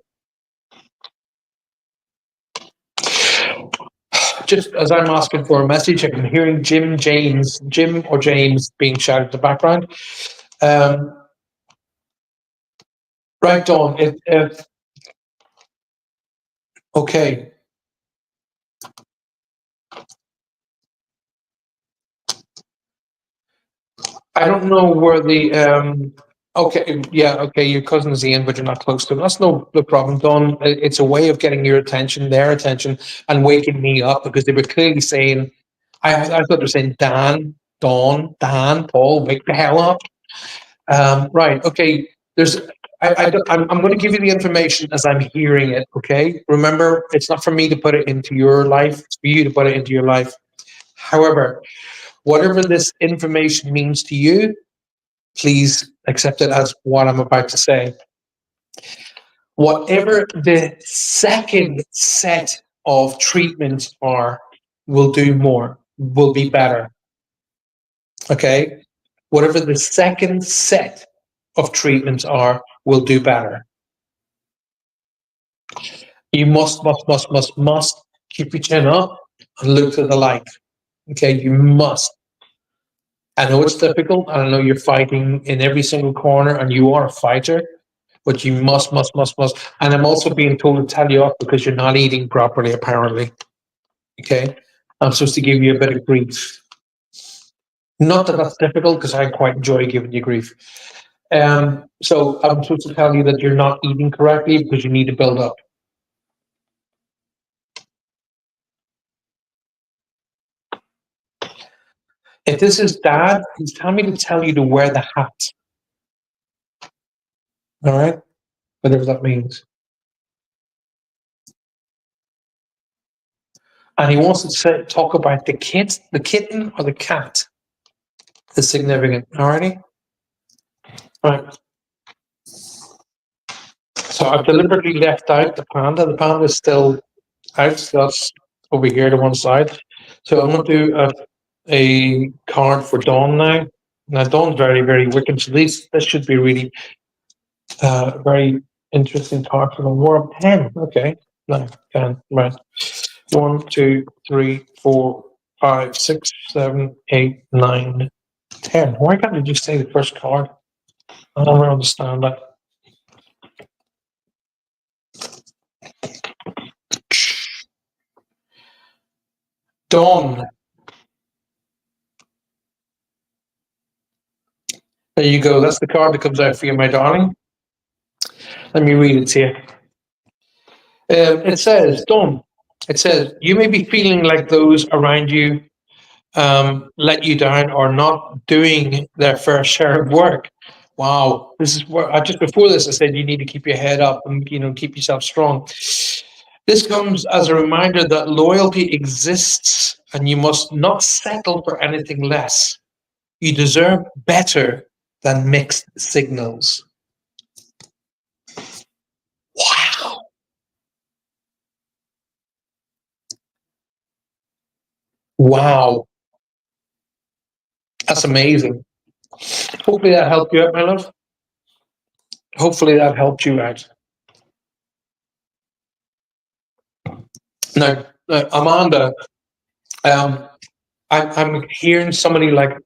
Just as I'm asking for a message, I'm hearing Jim or James being shouted in the background. Right, Dawn. Okay. I don't know where the okay, yeah, okay, your cousin is Ian, but you're not close to him. That's no problem, Dawn. It's a way of getting your attention, their attention, and waking me up, because they were clearly saying, I thought they were saying Dan, Dawn, Dan, Paul, wake the hell up. Right, okay. I'm going to give you the information as I'm hearing it. Okay, remember, it's not for me to put it into your life; it's for you to put it into your life. However, whatever this information means to you, please accept it as what I'm about to say. Whatever the second set of treatments are, will do more, will be better. Okay? Whatever the second set of treatments are, will do better. You must keep your chin up and look to the light. Okay? You must. I know it's difficult. I know you're fighting in every single corner, and you are a fighter. but you must. And I'm also being told to tell you off because you're not eating properly, apparently. Okay, I'm supposed to give you a bit of grief. Not that that's difficult because I quite enjoy giving you grief. So I'm supposed to tell you that you're not eating correctly because you need to build up. If this is dad, he's telling me to tell you to wear the hat. All right, whatever that means. And he wants to talk about the kitten or the cat is significant. Alrighty, right. So I've deliberately left out the panda. The panda is still out. So that's over here to one side. So I'm going to do a card for Dawn now. Now Dawn's very wicked. So this should be really very interesting card for them. More 10. Okay, no 10. Right. 1, 2, 3, 4, 5, 6, 7, 8, 9, 10. Why can't you just say the first card? I don't understand that. Dawn. There you go. That's the card that comes out for you, my darling. Let me read it to you. It says, Dawn, it says, you may be feeling like those around you let you down or not doing their fair share of work. Wow, this is where just before this I said you need to keep your head up and keep yourself strong. This comes as a reminder that loyalty exists and you must not settle for anything less. You deserve better than mixed signals. Wow. Wow. That's amazing. Hopefully that helped you out, my love. Hopefully that helped you out. Now, Amanda, I'm hearing somebody like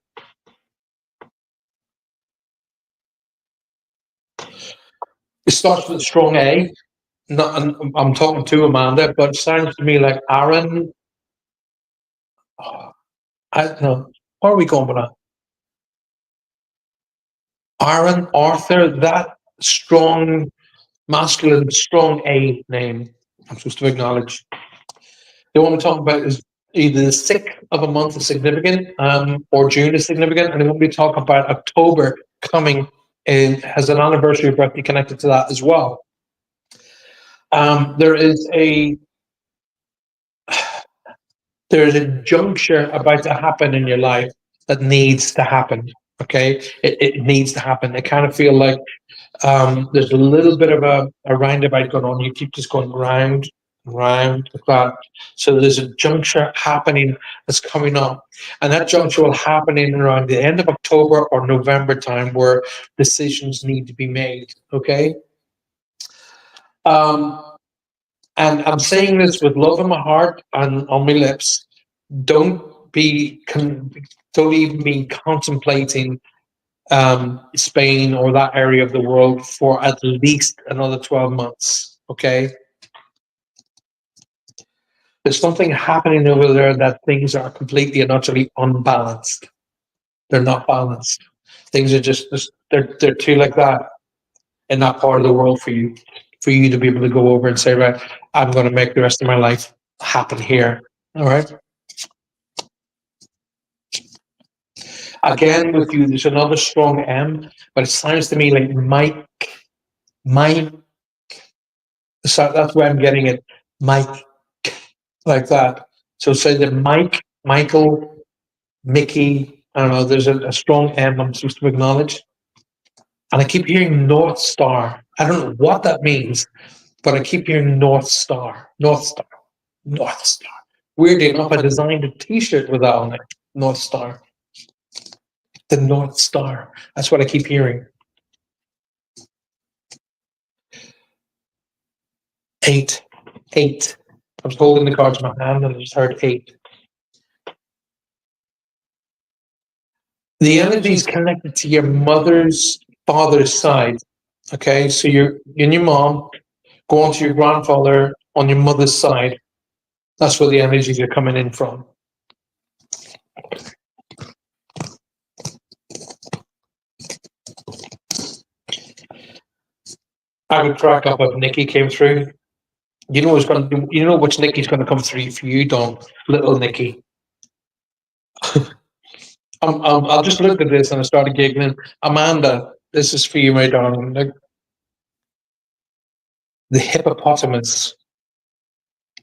it starts with a strong A. Not, I'm talking to Amanda, but it sounds to me like Aaron. I don't know. Where are we going with that? Aaron, Arthur, that strong, masculine, strong A name. I'm supposed to acknowledge. The one we're talking about is either the 6th of a month is significant, or June is significant, and then we talk about October coming in has an anniversary birthday connected to that as well. There is a juncture about to happen in your life that needs to happen. Okay, it needs to happen. I kind of feel like there's a little bit of a roundabout going on. You keep just going round, round like that. So there's a juncture happening that's coming up, and that juncture will happen in around the end of October or November time, where decisions need to be made. Okay. And I'm saying this with love in my heart and on my lips. Don't even be contemplating Spain or that area of the world for at least another 12 months. Okay. There's something happening over there that things are completely and utterly unbalanced. They're not balanced. Things are just they're too like that in that part of the world for you to be able to go over and say, right, I'm going to make the rest of my life happen here. All right. Again, with you, there's another strong M, but it sounds to me like Mike. So that's where I'm getting it. Mike, like that. So say that Mike, Michael, Mickey. I don't know. There's a strong M I'm supposed to acknowledge, and I keep hearing North Star. I don't know what that means, but I keep hearing North Star, North Star, North Star. Weirdly enough, I designed a T-shirt with that on it, North Star. The North Star. That's what I keep hearing. 8. I was holding the cards in my hand and I just heard 8. The energy is connected to your father's side. Okay, so you and your mom go on to your grandfather on your mother's side. That's where the energies are coming in from. I would crack up if Nikki came through. You know who's going to, you know which Nikki's going to come through for you, Don. Little Nikki. I just looked at this and I started giggling. Amanda, this is for you, my darling. The hippopotamus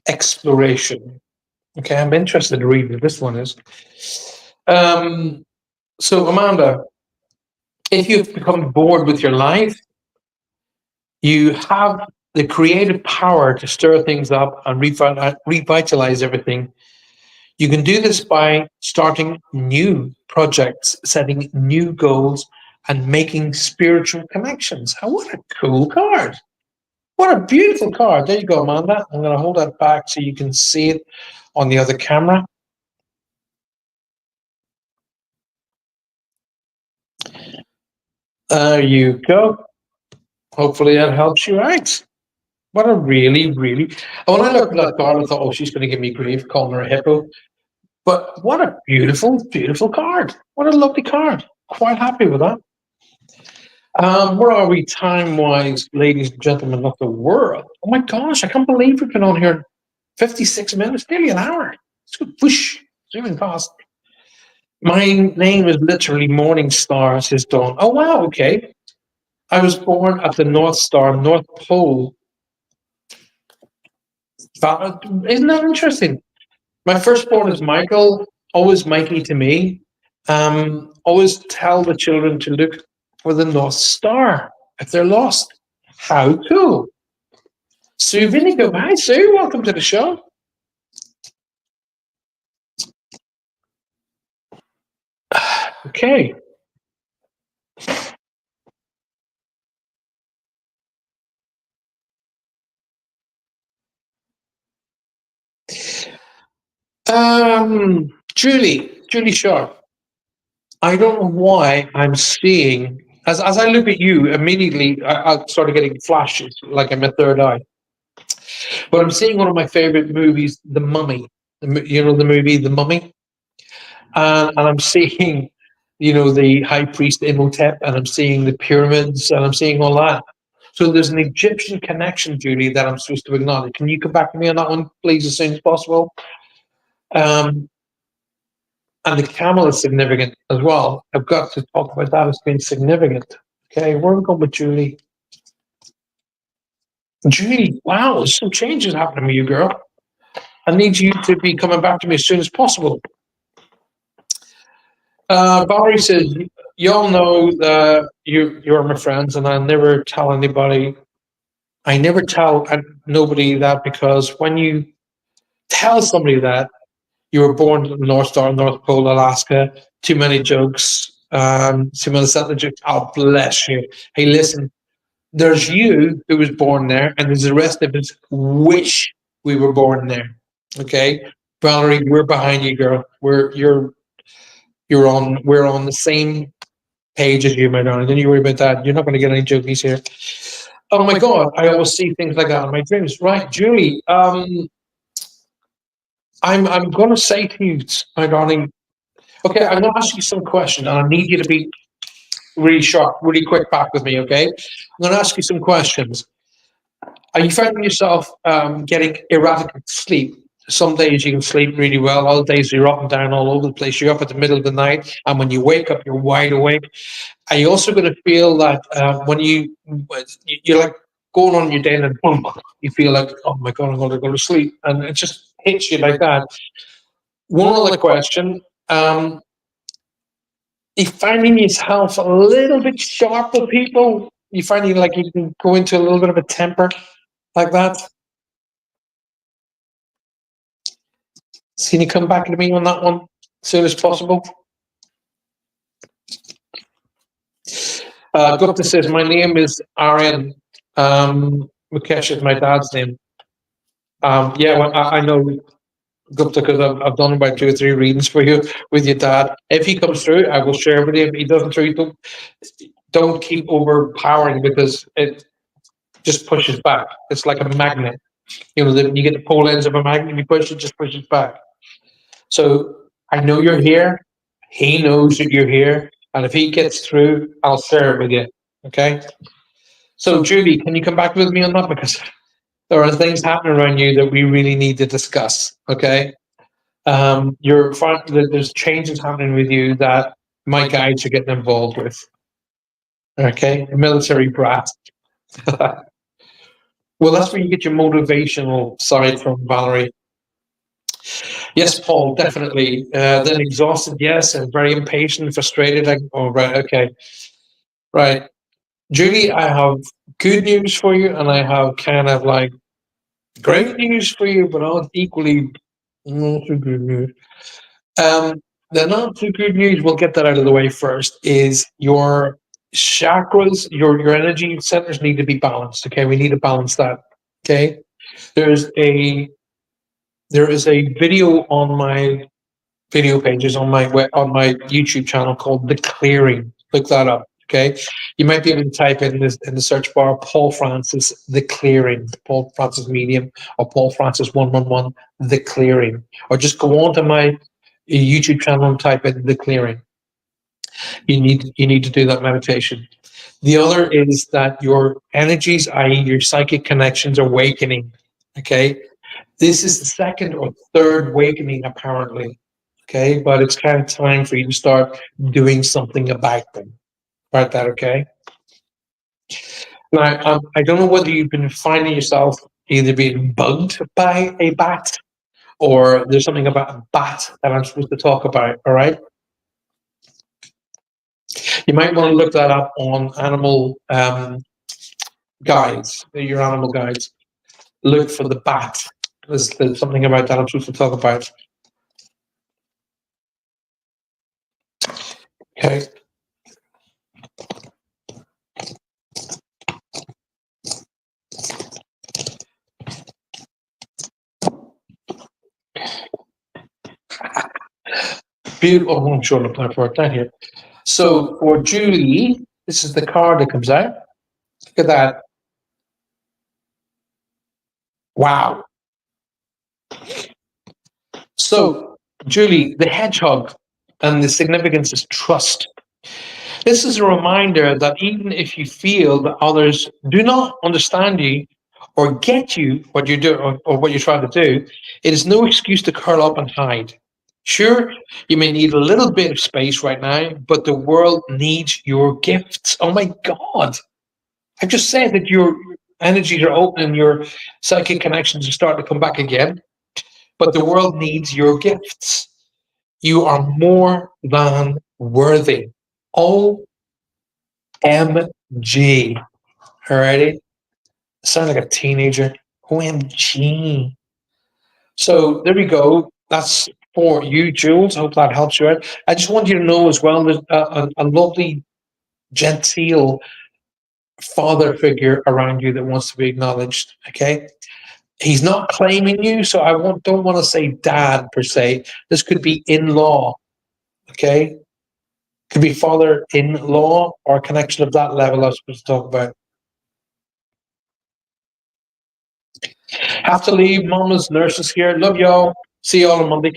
exploration. Okay, I'm interested to read what this one is. So, Amanda, if you've become bored with your life, you have the creative power to stir things up and revitalize everything. You can do this by starting new projects, setting new goals, and making spiritual connections. Oh, what a cool card. What a beautiful card. There you go, Amanda. I'm going to hold that back so you can see it on the other camera. There you go. Hopefully that helps you out. What a really, really... When I looked at that card, I thought, oh, she's going to give me grief calling her a hippo. But what a beautiful, beautiful card. What a lovely card. Quite happy with that. Where are we time-wise, ladies and gentlemen of the world? Oh my gosh, I can't believe we've been on here 56 minutes, nearly an hour. It's good. Whoosh, zooming past. My name is literally Morning Star, says Dawn. Oh, wow, okay. I was born at the North Star, North Pole. Isn't that interesting? My firstborn is Michael, always Mikey to me. Always tell the children to look for the North Star if they're lost. How cool. Sue Vinigo. Hi, Sue. Welcome to the show. Okay. Julie Sharp. I don't know why I'm seeing, as I look at you, immediately I started getting flashes, like I'm a third eye. But I'm seeing one of my favorite movies, The Mummy. You know the movie, The Mummy? And I'm seeing, you know, the high priest Imhotep, and I'm seeing the pyramids, and I'm seeing all that. So there's an Egyptian connection, Julie, that I'm supposed to acknowledge. Can you come back to me on that one, please, as soon as possible? And the camel is significant as well. I've got to talk about that as being significant. Okay, where are we going with Julie? Julie, wow, there's some changes happening with you, girl. I need you to be coming back to me as soon as possible. Valerie says, you all know that you're my friends, and I never tell anybody. I never tell nobody that, because when you tell somebody that you were born at the North Star, North Pole, Alaska, too many jokes, too many settler jokes. Oh, bless you. Hey, listen, there's you who was born there, and there's the rest of us wish we were born there. Okay, Valerie, we're behind you, girl. We're on the same page as you, my darling. Don't you worry about that. You're not going to get any jokies here. Oh my God, I always see things like that in my dreams. Right, Julie. I'm going to say to you, my darling. Okay, I'm going to ask you some questions, and I need you to be really sharp, really quick back with me. Okay, I'm going to ask you some questions. Are you finding yourself getting erratic sleep? Some days you can sleep really well. Other days you're up and down all over the place. You're up at the middle of the night, and when you wake up, you're wide awake. Are you also going to feel that when you're like going on your day and boom, you feel like, oh my God, I'm going to go to sleep, and it just hits you like that. One other question: you finding yourself a little bit sharp with people? You finding like you can go into a little bit of a temper like that? Can you come back to me on that one as soon as possible? Gupta says, my name is Aryan. Mukesh is my dad's name. Yeah, well, I know Gupta because I've done about 2 or 3 readings for you with your dad. If he comes through, I will share with you. If he doesn't through, don't keep overpowering because it just pushes back. It's like a magnet. You know, you get the pole ends of a magnet, you push it, just pushes back. So I know you're here. He knows that you're here. And if he gets through, I'll share it with you. Okay. So, Julie, can you come back with me on that? Because there are things happening around you that we really need to discuss. Okay. There's changes happening with you that my guides are getting involved with. Okay. A military brat. Well, that's where you get your motivational side from, Valerie. Yes, Paul, definitely. Then exhausted, yes, and very impatient, frustrated. Oh, right, okay. Right. Julie, I have good news for you, and I have kind of like great news for you, but all equally not so good news. The not so good news, we'll get that out of the way first, is your chakras, your energy centers need to be balanced. Okay, we need to balance that. Okay, there's a there is a video on my video pages on my YouTube channel called The Clearing. Look that up. Okay, you might be able to type in this in the search bar Paul Francis The Clearing, Paul Francis Medium, or Paul Francis 111 The Clearing, or just go on to my YouTube channel and type in The Clearing. You need to do that meditation. The other is that your energies, i.e., your psychic connections, are awakening. Okay, this is the second or third awakening, apparently. Okay, but it's kind of time for you to start doing something about them. About that, okay? Now, I don't know whether you've been finding yourself either being bugged by a bat or there's something about a bat that I'm supposed to talk about, all right? You might want to look that up on animal guides, your animal guides. Look for the bat. There's something about that I'm supposed to talk about. Okay. Beautiful. Oh, I'm sure I'll apply for it down here. So for Julie, this is the card that comes out. Look at that. Wow. So, Julie, the hedgehog and the significance is trust. This is a reminder that even if you feel that others do not understand you or get you what you do or what you're trying to do, it is no excuse to curl up and hide. Sure, you may need a little bit of space right now, but the world needs your gifts. Oh my God. I just said that your energies are open and your psychic connections are starting to come back again, but the world needs your gifts. You are more than worthy. OMG. Alrighty? Sound like a teenager. OMG. So there we go. That's for you, Jules. I hope that helps you out. I just want you to know as well there's a lovely, genteel father figure around you that wants to be acknowledged. Okay? He's not claiming you, so don't want to say dad per se. This could be in-law. Okay? Could be father-in-law or a connection of that level I was supposed to talk about. Have to leave. Mama's nurses here. Love y'all. See y'all on Monday.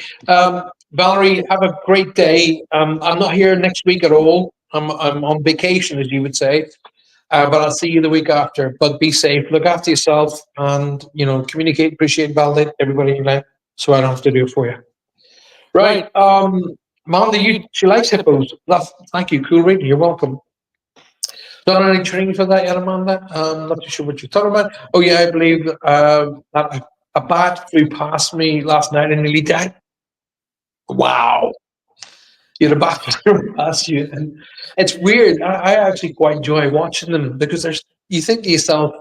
Valerie, have a great day. I'm not here next week at all. I'm on vacation, as you would say. But I'll see you the week after. But be safe. Look after yourself, and communicate, appreciate, validate everybody you like, so I don't have to do it for you. Right. Amanda, she likes hippos. Thank you. Cool reading. You're welcome. Done any training for that yet, Amanda? Not too sure what you're talking about. Oh yeah, I believe that a bat flew past me last night and nearly died. Wow. You had a bat flew past you, and it's weird. I actually quite enjoy watching them because you think to yourself,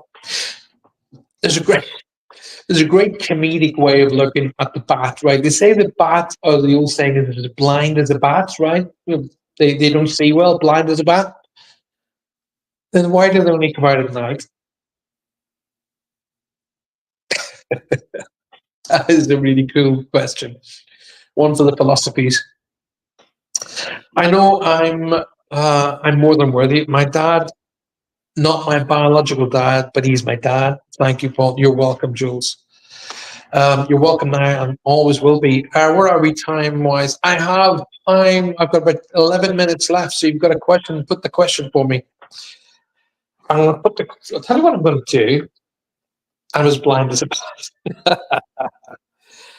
there's a great comedic way of looking at the bat, right? They say the bat, or the old saying is as blind as a bat, right? They don't see well, blind as a bat. Then why do they only come out at night? That is a really cool question. One for the philosophies. I know I'm I'm more than worthy. My dad, not my biological dad, but he's my dad. Thank you, Paul. You're welcome, Jules. You're welcome now and always will be. Where are we time-wise? I have time. I've got about 11 minutes left, so you've got a question. Put the question for me. I'll tell you what I'm going to do. I'm as blind as a bat.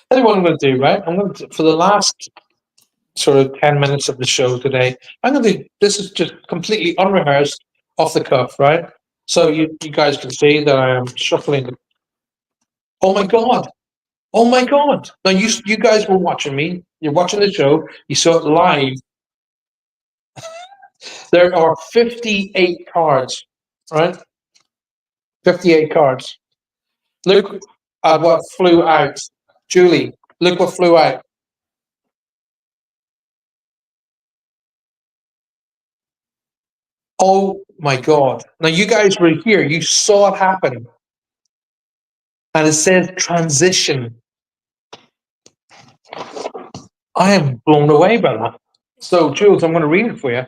Tell you what I'm going to do, right? I'm going to, for the last sort of 10 minutes of the show today, I'm going to do, this is just completely unrehearsed, off the cuff, right? So you guys can see that I am shuffling. Oh my God. Oh my God. Now you guys were watching me. You're watching the show. You saw it live. There are 58 cards, right? 58 cards. Look at what flew out. Julie, look what flew out. Oh my God. Now you guys were here. You saw it happen. And it says transition. I am blown away by that. So, Jules, I'm going to read it for you.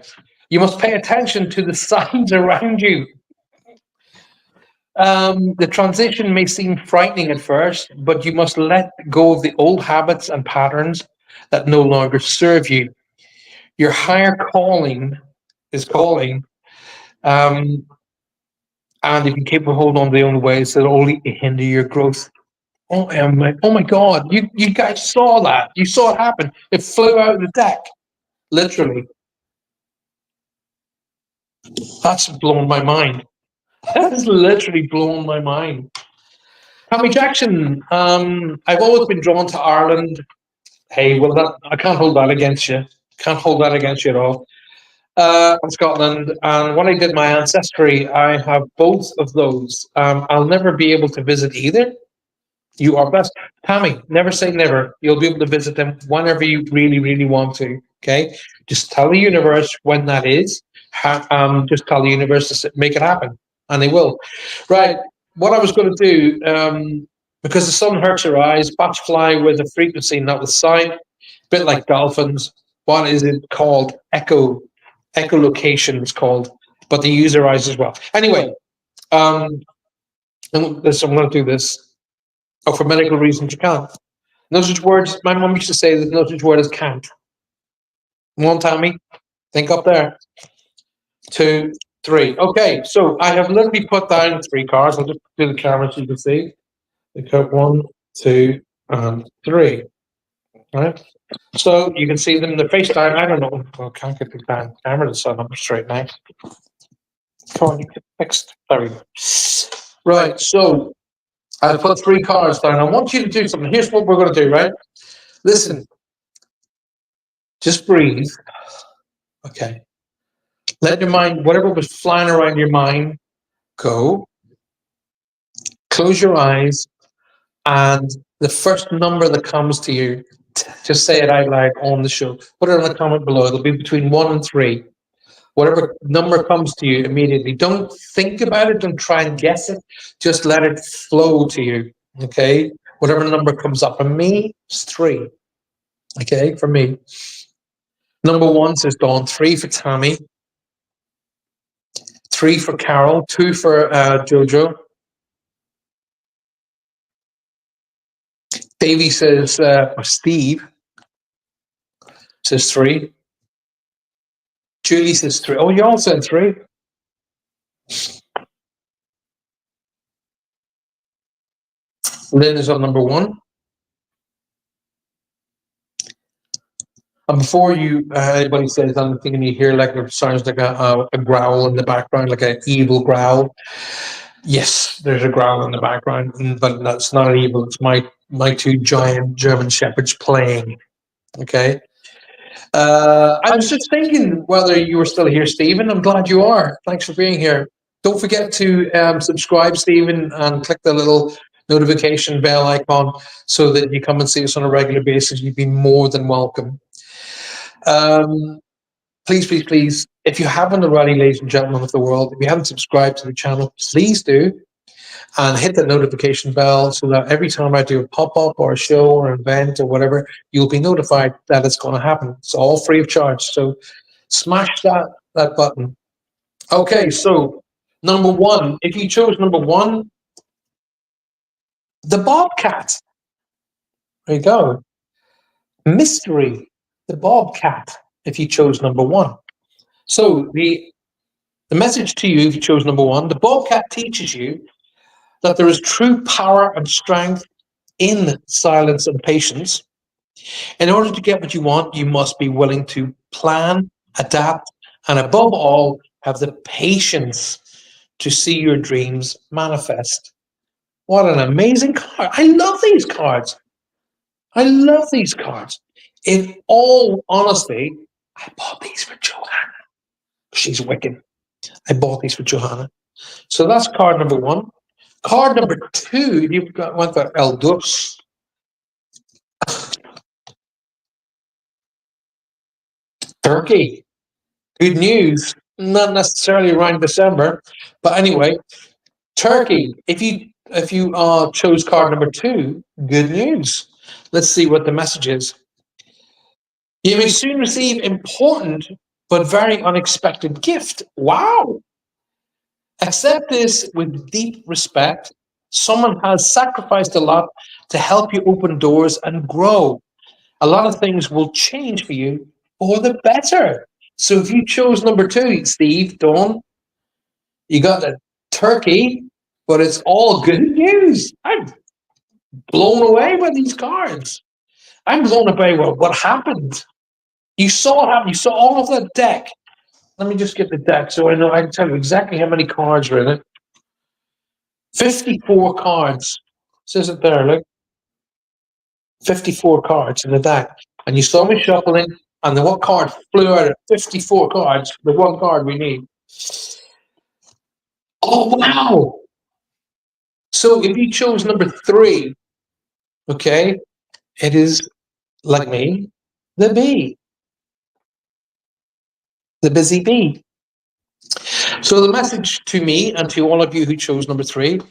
You must pay attention to the signs around you. The transition may seem frightening at first, but you must let go of the old habits and patterns that no longer serve you. Your higher calling is calling, and if you keep a hold on the old ways, it'll only hinder your growth. Oh my God! You guys saw that. You saw it happen. It flew out of the deck, literally. That's blown my mind. That has literally blown my mind. Tommy Jackson. I've always been drawn to Ireland. Hey, well, I can't hold that against you. Can't hold that against you at all. And Scotland. And when I did my ancestry, I have both of those. I'll never be able to visit either. You are blessed. Tammy, never say never. You'll be able to visit them whenever you really, really want to. Okay? Just tell the universe when that is. Just tell the universe to make it happen. And they will. Right. What I was going to do, because the sun hurts your eyes, bats fly with a frequency, not with sound. A bit like dolphins. What is it called? Echolocation is called. But they use their eyes as well. Anyway, I'm going to do this. Oh, for medical reasons, you can't. No such words. My mum used to say there's no such word as can't. One, Tommy. Think up there. 2, 3. Okay, so I have literally put down 3 cards. I'll just do the camera so you can see. We got 1, 2, and 3. Right? So you can see them in the FaceTime. I don't know. I can't get the camera to set up straight now. Come on, you get fixed. There we go. Right, so I put 3 cards down. I want you to do something. Here's what we're going to do, right? Listen. Just breathe. Okay. Let your mind, whatever was flying around your mind, go. Close your eyes. And the first number that comes to you, just say it out loud on the show. Put it in the comment below. It'll be between 1 and 3. Whatever number comes to you immediately. Don't think about it. Don't try and guess it. Just let it flow to you. Okay? Whatever number comes up. For me, it's 3. Okay? For me. Number 1 says Dawn. 3 for Tammy. 3 for Carol. 2 for Jojo. Davey says, or Steve says 3. Julie says 3. Oh, you all said 3. Lynn is on number 1. And before anybody says anything, you hear like it sounds like a growl in the background, like an evil growl. Yes, there's a growl in the background, but that's not evil. It's my 2 giant German shepherds playing. Okay. I was just thinking whether you were still here, Stephen. I'm glad you are. Thanks for being here. Don't forget to subscribe, Stephen, and click the little notification bell icon so that you come and see us on a regular basis. You'd be more than welcome. Please, please, please, if you haven't already, ladies and gentlemen of the world, if you haven't subscribed to the channel, please do. And hit the notification bell so that every time I do a pop-up or a show or an event or whatever, you'll be notified that it's going to happen. It's all free of charge. So smash that that button. Okay, so number one, if you chose number one, the Bobcat. There you go. Mystery, the Bobcat, if you chose number one. So the message to you, if you chose number one, the Bobcat teaches you that there is true power and strength in silence and patience. In order to get what you want, you must be willing to plan, adapt, and above all, have the patience to see your dreams manifest. What an amazing card. I love these cards. I love these cards. In all honesty, I bought these for Johanna. She's wicked. I bought these for Johanna. So that's card number one. Card number two, you've got one for El Durs. Turkey. Good news. Not necessarily around December, but anyway, Turkey. If you chose card number two, good news. Let's see what the message is. You may soon receive important but very unexpected gift. Wow. Accept this with deep respect. Someone has sacrificed a lot to help you open doors and grow. A lot of things will change for you for the better. So if you chose number two, Steve, Dawn, you got a turkey, but it's all good news. I'm blown away by these cards. I'm blown away by what happened. You saw it happen. You saw all of that deck. Let me just get the deck so I know I can tell you exactly how many cards are in it. 54 cards. Says it there, look. 54 cards in the deck. And you saw me shuffling, and the one card flew out of 54 cards, the one card we need. Oh, wow. So if you chose number three, okay, it is, like me, the bee. The busy bee. So the message to me and to all of you who chose number three,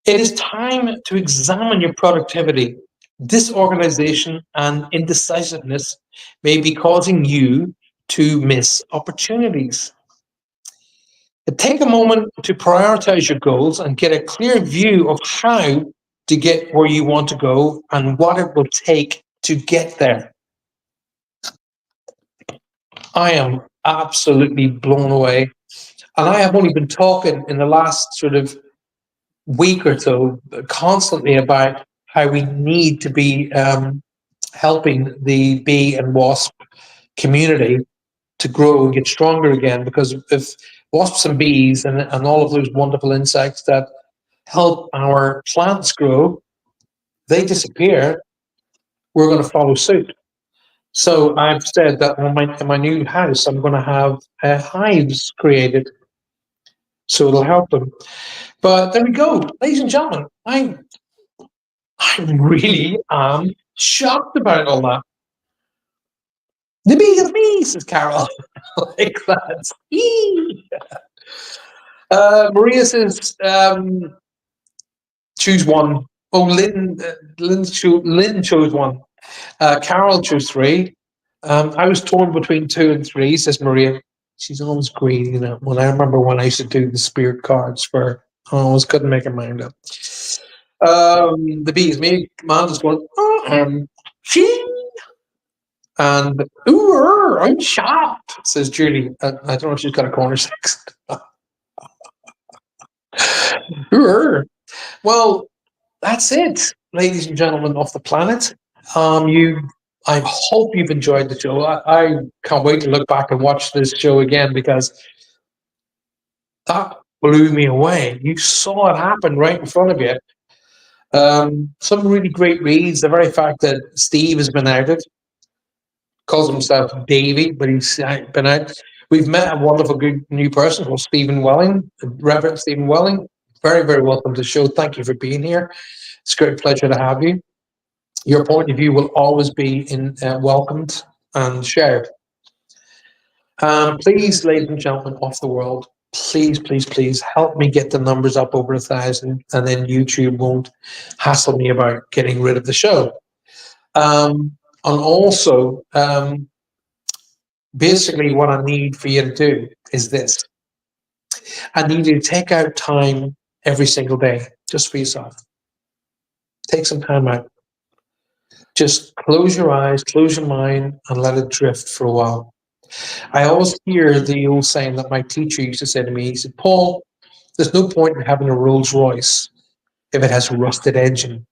it is time to examine your productivity. Disorganization and indecisiveness may be causing you to miss opportunities. Take a moment to prioritize your goals and get a clear view of how to get where you want to go and what it will take to get there. I am absolutely blown away. And I have only been talking in the last sort of week or so constantly about how we need to be helping the bee and wasp community to grow and get stronger again, because if wasps and bees and all of those wonderful insects that help our plants grow, they disappear, we're going to follow suit. So I've said that in my new house, I'm going to have hives created, so it'll help them. But there we go, ladies and gentlemen. I really am shocked about all that. The bee is me, says Carol. Like that. Maria says, choose one. Oh, Lynn chose one. Carol chose three. I was torn between 2 and 3, says Maria. She's always greedy, you know. When I remember when I used to do the spirit cards for her, I always couldn't make her mind up. The bee is me. Amanda's going, she. And, ooh, I'm shocked, says Julie. I don't know if she's got a corner 6. Well, that's it, ladies and gentlemen of the planet. I hope you've enjoyed the show. I can't wait to look back and watch this show again, because that blew me away. You saw it happen right in front of you. Some really great reads. The very fact that Steve has been outed, calls himself Davy, but he's been out. We've met a wonderful, good new person called Stephen Welling, Reverend Stephen Welling. Very, very welcome to the show. Thank you for being here. It's a great pleasure to have you. Your point of view will always be welcomed and shared. Please, ladies and gentlemen of the world, please, please, please help me get the numbers up over 1,000, and then YouTube won't hassle me about getting rid of the show. And also, basically what I need for you to do is this. I need you to take out time every single day just for yourself. Take some time out. Just close your eyes, close your mind, and let it drift for a while. I always hear the old saying that my teacher used to say to me. He said, Paul, there's no point in having a Rolls Royce if it has a rusted engine.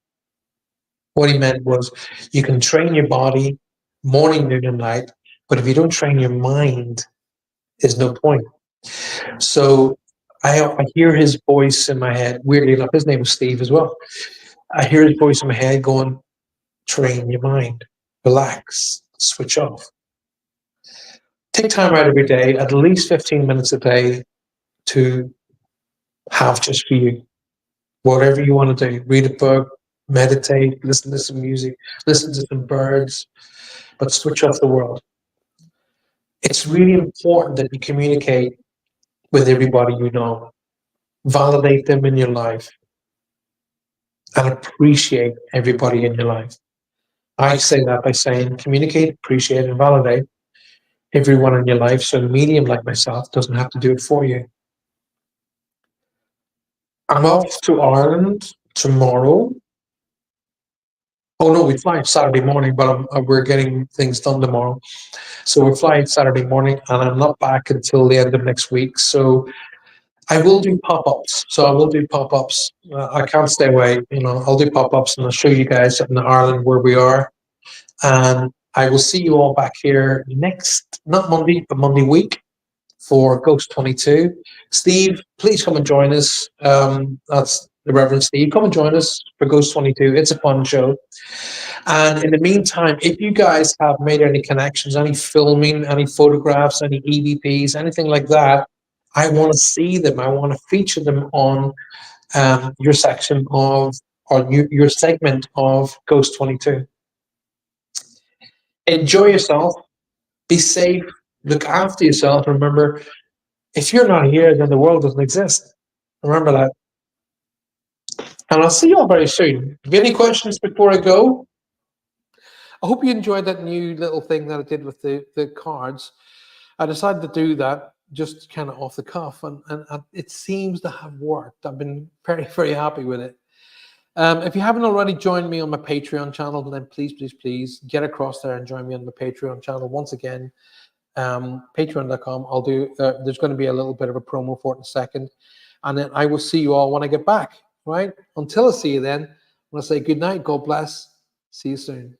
What he meant was you can train your body morning, noon, and night, but if you don't train your mind, there's no point. So I hear his voice in my head. Weirdly enough, his name was Steve as well. I hear his voice in my head going, train your mind, relax, switch off. Take time out every day, at least 15 minutes a day, to have just for you. Whatever you want to do, read a book, meditate, listen to some music, listen to some birds, but switch off the world. It's really important that you communicate with everybody you know, validate them in your life, and appreciate everybody in your life. I say that by saying communicate, appreciate, and validate everyone in your life so a medium like myself doesn't have to do it for you. I'm off to Ireland tomorrow. Oh no, we fly Saturday morning, but we're getting things done tomorrow. So we're flying Saturday morning, and I'm not back until the end of next week. So I will do pop-ups. I can't stay away. I'll do pop-ups, and I'll show you guys in Ireland where we are. And I will see you all back here next, not Monday, but Monday week for Ghost 22. Steve, please come and join us. That's the Reverend Steve. Come and join us for Ghost 22. It's a fun show. And in the meantime, if you guys have made any connections, any filming, any photographs, any EVPs, anything like that, I want to see them. I want to feature them on your section of, or your segment of Ghost 22. Enjoy yourself. Be safe. Look after yourself. Remember, if you're not here, then the world doesn't exist. Remember that. And I'll see you all very soon. Have you any questions before I go? I hope you enjoyed that new little thing that I did with the cards. I decided to do that just kind of off the cuff, and it seems to have worked. I've been very, very happy with it. If you haven't already joined me on my Patreon channel, then please get across there and join me on my Patreon channel. Once again, patreon.com. I'll do, there's going to be a little bit of a promo for it in a second. And then I will see you all when I get back, right? Until I see you then, I'm going to say good night. God bless. See you soon.